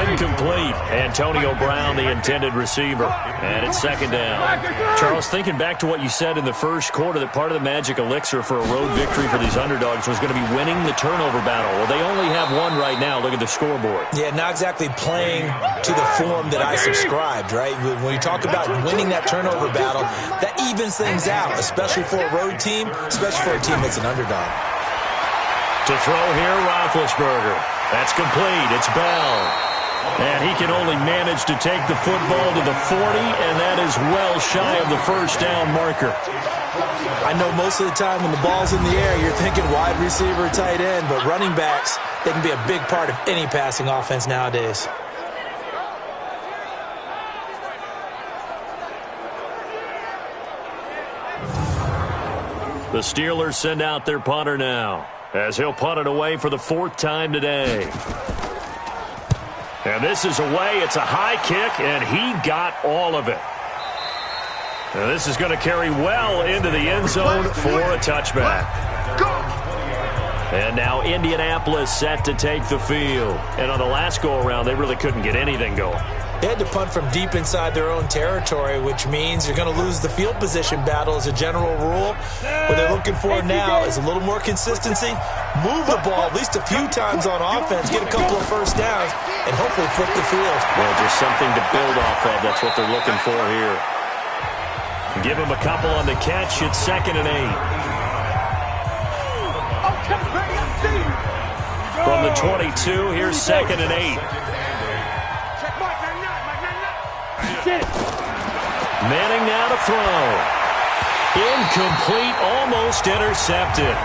incomplete. Antonio Brown, the intended receiver. And it's 2nd down. Charles, thinking back to what you said in the 1st quarter, that part of the magic elixir for a road victory for these underdogs was going to be winning the turnover battle. Well, they only have one right now. Look at the scoreboard. Yeah, not exactly playing to the form that I subscribed, right? When you talk about winning that turnover battle, that evens things out, especially for a road team, especially for a team that's an underdog. To throw here, Roethlisberger. That's complete. It's Bell. And he can only manage to take the football to the 40, and that is well shy of the 1st down marker. I know most of the time when the ball's in the air, you're thinking wide receiver, tight end, but running backs, they can be a big part of any passing offense nowadays. The Steelers send out their punter now, as he'll punt it away for the 4th time today. And this is away. It's a high kick, and he got all of it. Now this is going to carry well into the end zone for a touchback. And now Indianapolis set to take the field. And on the last go-around, they really couldn't get anything going. They had to punt from deep inside their own territory, which means you're going to lose the field position battle as a general rule. What they're looking for now is a little more consistency, move the ball at least a few times on offense, get a couple of first downs, and hopefully flip the field. Well, just something to build off of. That's what they're looking for here. Give him a couple on the catch. It's 2nd and 8. From the 22, here's 2nd and 8. Manning now to throw. Incomplete, almost intercepted.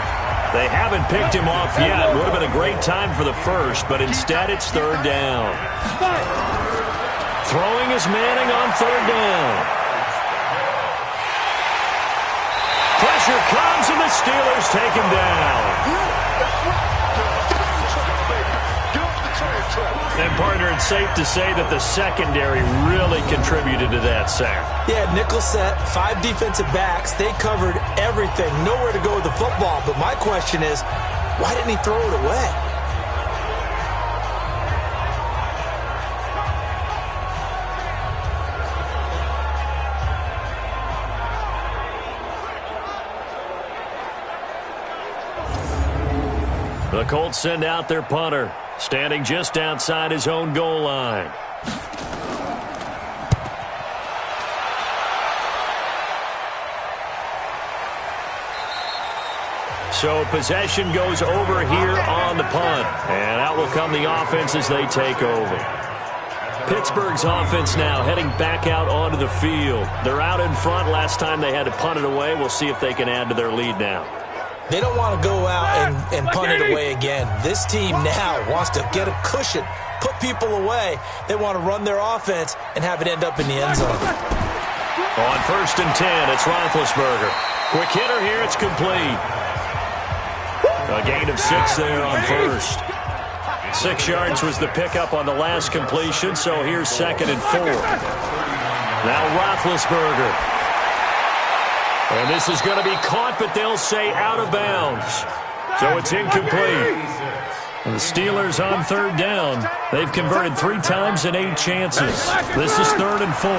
They haven't picked him off yet. Would have been a great time for the 1st, but instead it's 3rd down. Throwing is Manning on 3rd down. Pressure comes, and the Steelers take him down. And, partner, it's safe to say that the secondary really contributed to that sack. Yeah, nickel set, 5 defensive backs. They covered everything. Nowhere to go with the football. But my question is, why didn't he throw it away? The Colts send out their punter, standing just outside his own goal line. So possession goes over here on the punt, and out will come the offense as they take over. Pittsburgh's offense now heading back out onto the field. They're out in front. Last time they had to punt it away. We'll see if they can add to their lead now. They don't want to go out and punt it away again. This team now wants to get a cushion, put people away. They want to run their offense and have it end up in the end zone. On 1st and 10, it's Roethlisberger. Quick hitter here, it's complete. A gain of 6 there on first. 6 yards was the pickup on the last completion, so here's 2nd and 4. Now Roethlisberger. And this is going to be caught, but they'll say out of bounds. So it's incomplete. And the Steelers on 3rd down. They've converted 3 times in 8 chances. This is 3rd and 4.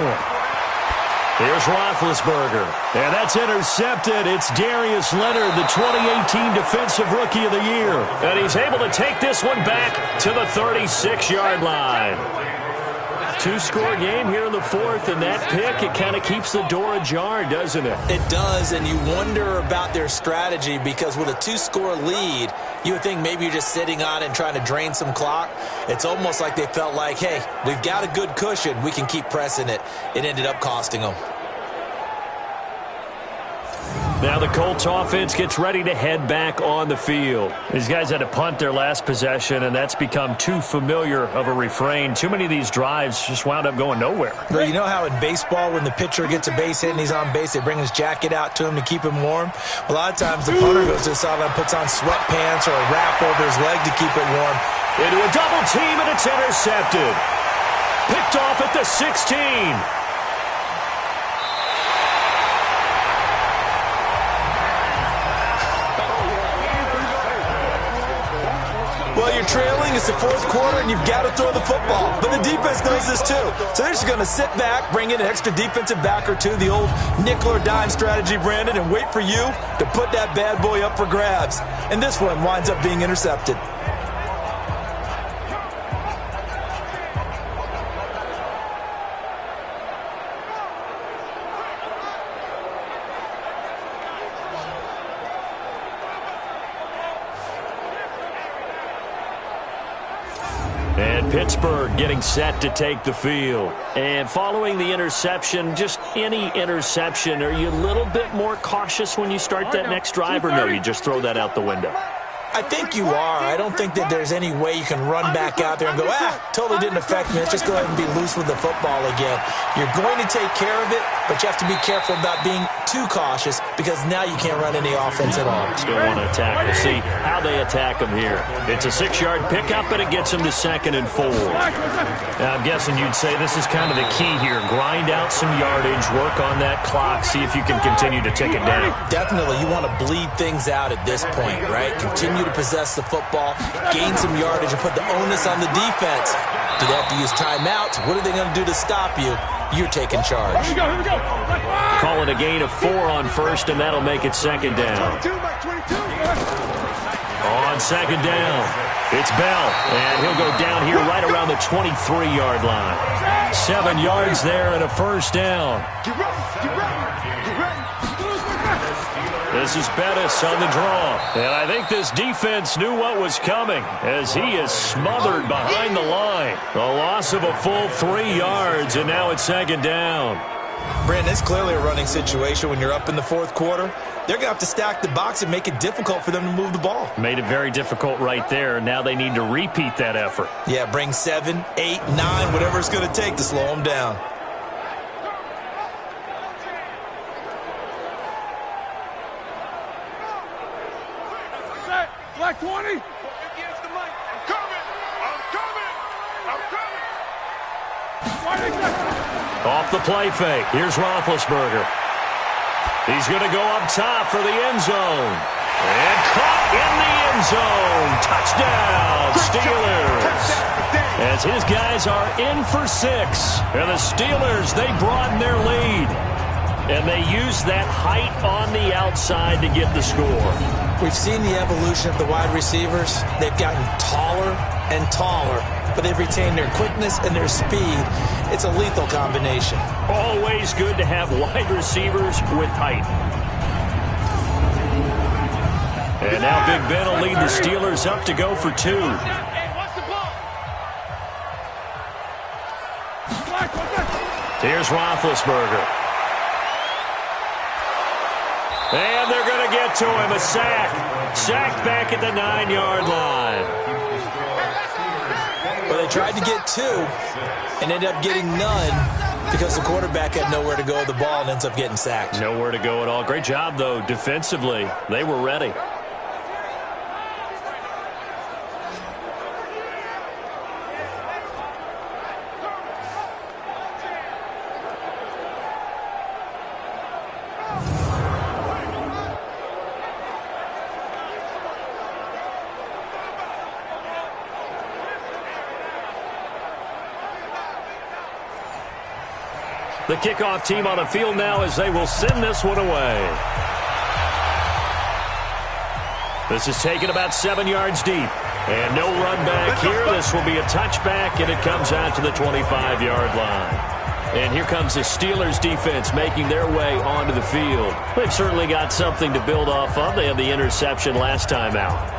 Here's Roethlisberger. And that's intercepted. It's Darius Leonard, the 2018 Defensive Rookie of the Year. And he's able to take this one back to the 36-yard line. 2-score game here in the 4th, and that pick, it kind of keeps the door ajar, doesn't it? It does, and you wonder about their strategy because with a 2-score lead, you would think maybe you're just sitting on it and trying to drain some clock. It's almost like they felt like, hey, we've got a good cushion. We can keep pressing it. It ended up costing them. Now the Colts offense gets ready to head back on the field. These guys had to punt their last possession, and that's become too familiar of a refrain. Too many of these drives just wound up going nowhere. Well, you know how in baseball when the pitcher gets a base hit and he's on base, they bring his jacket out to him to keep him warm? A lot of times the punter goes to the sideline, puts on sweatpants or a wrap over his leg to keep it warm. Into a double team, and it's intercepted. Picked off at the 16. Well, you're trailing. It's the 4th quarter, and you've got to throw the football. But the defense knows this, too. So they're just going to sit back, bring in an extra defensive back or two, the old nickel or dime strategy, Brandon, and wait for you to put that bad boy up for grabs. And this one winds up being intercepted. And Pittsburgh getting set to take the field. And following the interception, just any interception, are you a little bit more cautious when you start that next drive, or no, you just throw that out the window? I think you are. I don't think that there's any way you can run back out there and go, totally didn't affect me. Let's just go ahead and be loose with the football again. You're going to take care of it, but you have to be careful about being too cautious because now you can't run any offense at all. Still want to attack. We'll see how they attack them here. It's a 6-yard pickup, and it gets them to 2nd and 4. Now, I'm guessing you'd say this is kind of the key here. Grind out some yardage, work on that clock, see if you can continue to tick it down. Definitely. You want to bleed things out at this point, right? Continue to possess the football, gain some yardage, and put the onus on the defense. Do they have to use timeouts? What are they going to do to stop you? You're taking charge. Here we go. Call it a gain of 4 on first, and that'll make it 2nd down. On 2nd down, it's Bell, and he'll go down here right around the 23-yard line. 7 yards there and a 1st down. This is Bettis on the draw. And I think this defense knew what was coming as he is smothered behind the line. A loss of a full 3 yards, and now it's 2nd down. Brandon, it's clearly a running situation when you're up in the 4th quarter. They're going to have to stack the box and make it difficult for them to move the ball. Made it very difficult right there. Now they need to repeat that effort. Yeah, bring 7, 8, 9, whatever it's going to take to slow them down. Black 20. I'm coming. Off the play fake. Here's Roethlisberger. He's going to go up top for the end zone. And caught in the end zone. Touchdown, Steelers. As his guys are in for 6. And the Steelers, they broaden their lead. And they use that height on the outside to get the score. We've seen the evolution of the wide receivers. They've gotten taller and taller, but they've retained their quickness and their speed. It's a lethal combination. Always good to have wide receivers with height. And now Big Ben will lead the Steelers up to go for 2. Here's Roethlisberger. And they're going to get to him. A sack. Sacked back at the 9-yard line. where they tried to get 2 and ended up getting none because the quarterback had nowhere to go with the ball and ends up getting sacked. Nowhere to go at all. Great job, though, defensively. They were ready. The kickoff team on the field now as they will send this one away. This is taken about 7 yards deep. And no run back here. This will be a touchback, and it comes out to the 25-yard line. And here comes the Steelers defense making their way onto the field. They've certainly got something to build off of. They had the interception last time out.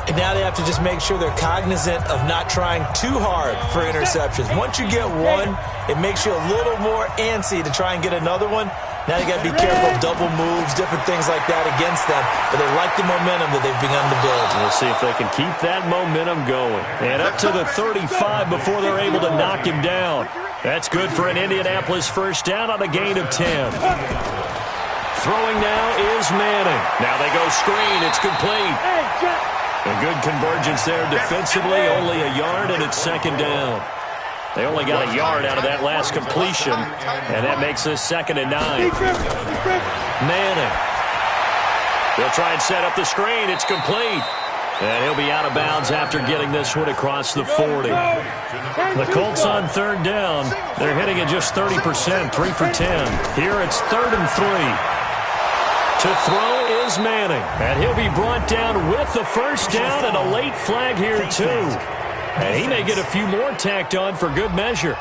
And now they have to just make sure they're cognizant of not trying too hard for interceptions. Once you get one, it makes you a little more antsy to try and get another one. Now you got to be careful of double moves, different things like that against them. But they like the momentum that they've begun to build. We'll see if they can keep that momentum going. And up to the 35 before they're able to knock him down. That's good for an Indianapolis first down on a gain of 10. Throwing now is Manning. Now they go screen. It's complete. A good convergence there defensively, only a yard, and it's second down. They only got a yard out of that last completion, and that makes this 2nd and 9. Manning. They'll try and set up the screen. It's complete. And he'll be out of bounds after getting this one across the 40. The Colts on 3rd down. They're hitting at just 30%, 3 for 10. Here it's 3rd and 3. To throw is Manning, and he'll be brought down with the first down and a late flag here, too. And he may get a few more tacked on for good measure.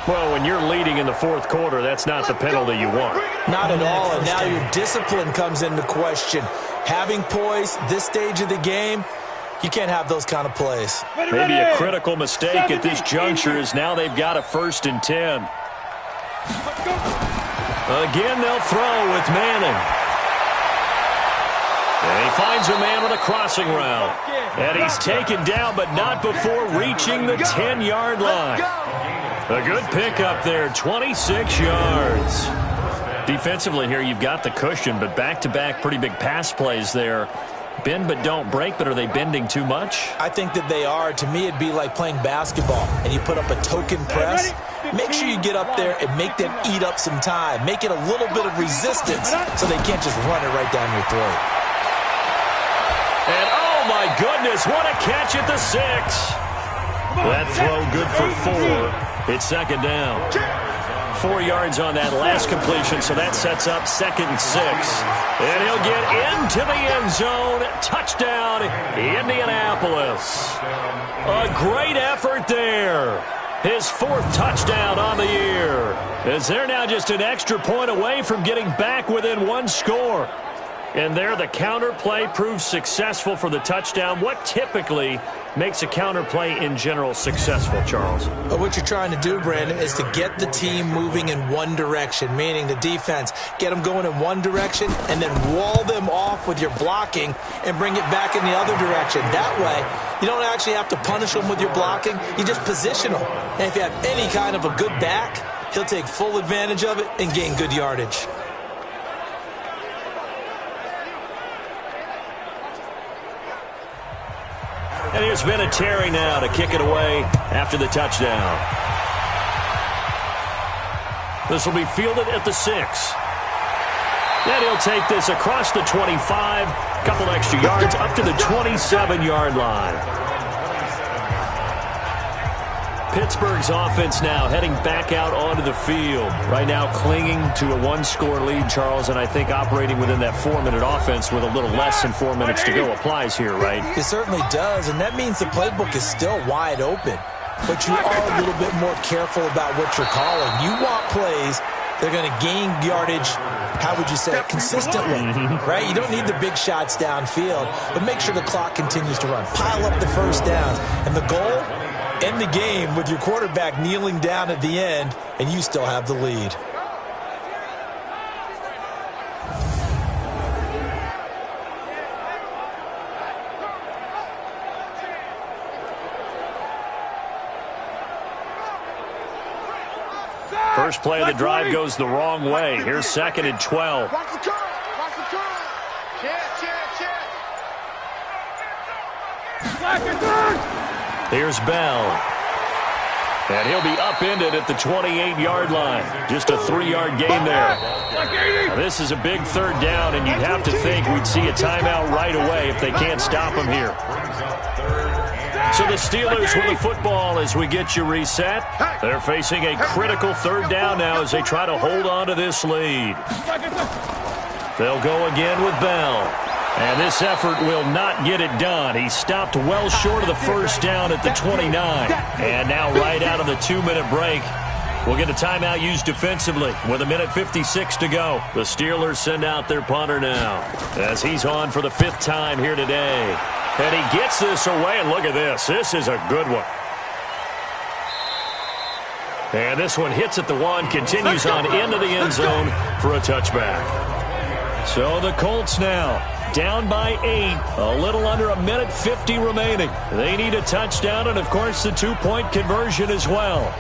Well, when you're leading in the 4th quarter, that's not the penalty you want. Not at all, and now your discipline comes into question. Having poise this stage of the game, you can't have those kind of plays. Maybe a critical mistake at this juncture is now they've got a 1st and 10. Again, they'll throw with Manning. And he finds a man with a crossing route. And he's taken down, but not before reaching the 10-yard line. A good pickup there, 26 yards. Defensively here, you've got the cushion, but back-to-back pretty big pass plays there. Bend but don't break, but are they bending too much? I think that they are. To me, it'd be like playing basketball, and you put up a token press. Make sure you get up there and make them eat up some time. Make it a little bit of resistance so they can't just run it right down your throat. And, oh, my goodness, what a catch at the 6. That throw good for 4. It's 2nd down. 4 yards on that last completion, so that sets up 2nd and 6. And he'll get into the end zone. Touchdown, Indianapolis. A great effort there. His 4th touchdown on the year. As they're now just an extra point away from getting back within 1 score. And there the counter play proves successful for the touchdown. What typically makes a counter play in general successful, Charles? But what you're trying to do, Brandon, is to get the team moving in one direction, meaning the defense. Get them going in one direction and then wall them off with your blocking and bring it back in the other direction. That way, you don't actually have to punish them with your blocking. You just position them. And if you have any kind of a good back, he'll take full advantage of it and gain good yardage. And here's Vinatieri now to kick it away after the touchdown. This will be fielded at the 6. And he'll take this across the 25, couple extra yards up to the 27-yard line. Pittsburgh's offense now heading back out onto the field. Right now clinging to a 1-score lead, Charles, and I think operating within that 4-minute offense with a little less than 4 minutes to go applies here, right? It certainly does, and that means the playbook is still wide open. But you are a little bit more careful about what you're calling. You want plays that are going to gain yardage, how would you say it, consistently, right? You don't need the big shots downfield, but make sure the clock continues to run. Pile up the first downs, and the goal, end the game with your quarterback kneeling down at the end, and you still have the lead. First play of the drive goes the wrong way. Here's 2nd and 12. Watch the curl. Watch the curl. Check. Here's Bell. And he'll be upended at the 28-yard line. Just a 3-yard gain there. Now, this is a big 3rd down, and you'd have to think we'd see a timeout right away if they can't stop him here. So the Steelers with the football as we get you reset. They're facing a critical 3rd down now as they try to hold on to this lead. They'll go again with Bell. And this effort will not get it done. He stopped well short of the 1st down at the 29. And now right out of the 2-minute break, we'll get a timeout used defensively with 1:56 to go. The Steelers send out their punter now as he's on for the 5th time here today. And he gets this away, and look at this. This is a good one. And this one hits at the 1, continues on into the end zone for a touchback. So the Colts now down by 8, a little under 1:50 remaining. They need a touchdown and, of course, the 2-point conversion as well.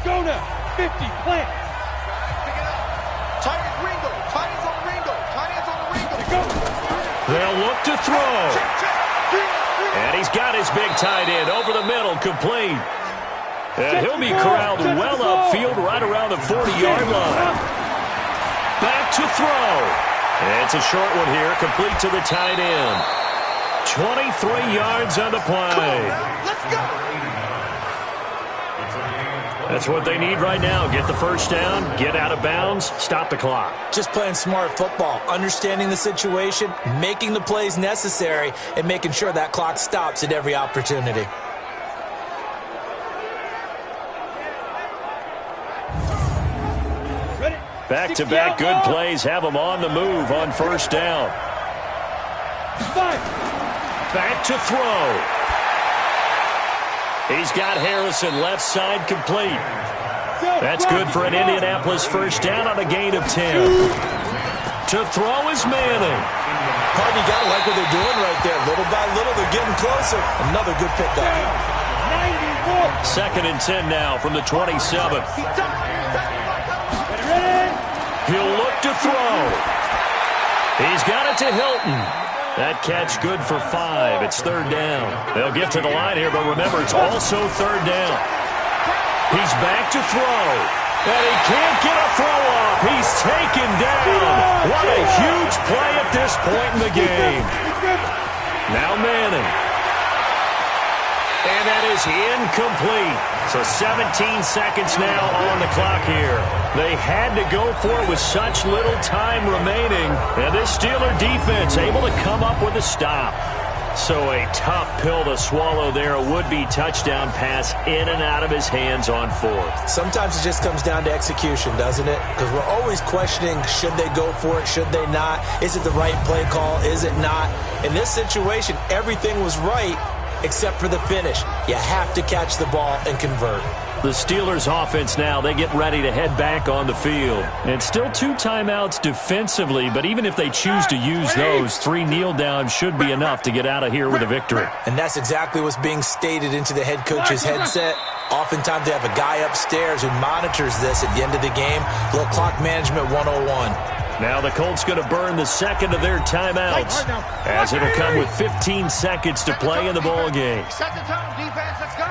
Go now. 50, plant. Tight ends on Ringo. They'll look to throw. And he's got his big tight end over the middle, complete. And he'll be corralled well upfield right around the 40-yard line. Back to throw. It's a short one here, complete to the tight end. 23 yards on the play. Let's go. That's what they need right now. Get the 1st down, get out of bounds, stop the clock. Just playing smart football, understanding the situation, making the plays necessary, and making sure that clock stops at every opportunity. Back-to-back good plays have them on the move on 1st down. Back to throw. He's got Harrison left side complete. That's good for an Indianapolis 1st down on a gain of 10. To throw is Manning. Harvey, got to like what they're doing right there. Little by little, they're getting closer. Another good pickup. 2nd and 10 now from the 27. He'll look to throw. He's got it to Hilton. That catch good for 5. It's 3rd down. They'll get to the line here, but remember, it's also 3rd down. He's back to throw. And he can't get a throw off. He's taken down. What a huge play at this point in the game. Now Manning. And that is incomplete. So 17 seconds now on the clock here. They had to go for it with such little time remaining. And this Steeler defense able to come up with a stop. So a tough pill to swallow there. A would-be touchdown pass in and out of his hands on 4th. Sometimes it just comes down to execution, doesn't it? Because we're always questioning, should they go for it, should they not? Is it the right play call, is it not? In this situation, everything was right except for the finish. You have to catch the ball and convert. The Steelers offense now, they get ready to head back on the field. And still 2 timeouts defensively, but even if they choose to use those, 3 kneel downs should be enough to get out of here with a victory. And that's exactly what's being stated into the head coach's headset. Oftentimes they have a guy upstairs who monitors this at the end of the game. Little clock management 101. Now the Colts going to burn the 2nd of their timeouts as it'll come with 15 seconds to play in the ball game. Set the tone, defense. Let's go.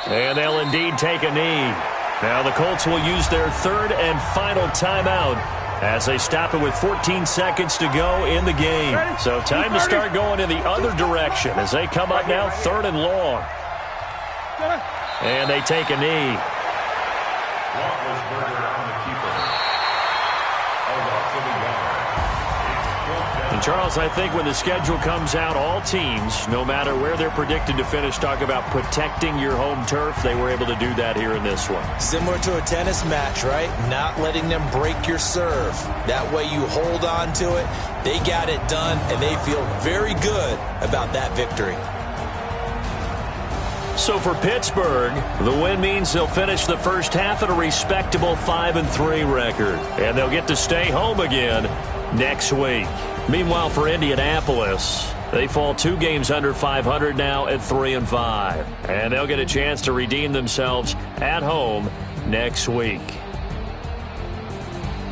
And they'll indeed take a knee. Now the Colts will use their 3rd and final timeout as they stop it with 14 seconds to go in the game. So time to start going in the other direction as they come up now 3rd and long. And they take a knee. And Charles, I think when the schedule comes out, all teams, no matter where they're predicted to finish, talk about protecting your home turf. They were able to do that here in this one. Similar to a tennis match, right? Not letting them break your serve. That way you hold on to it. They got it done, and they feel very good about that victory. So for Pittsburgh, the win means they'll finish the first half at a respectable 5-3 record. And they'll get to stay home again next week. Meanwhile, for Indianapolis, They fall 2 games under 500 now at 3-5. And they'll get a chance to redeem themselves at home next week.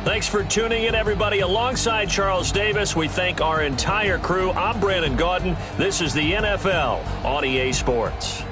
Thanks for tuning in, everybody. Alongside Charles Davis, we thank our entire crew. I'm Brandon Gaudin. This is the NFL on EA Sports.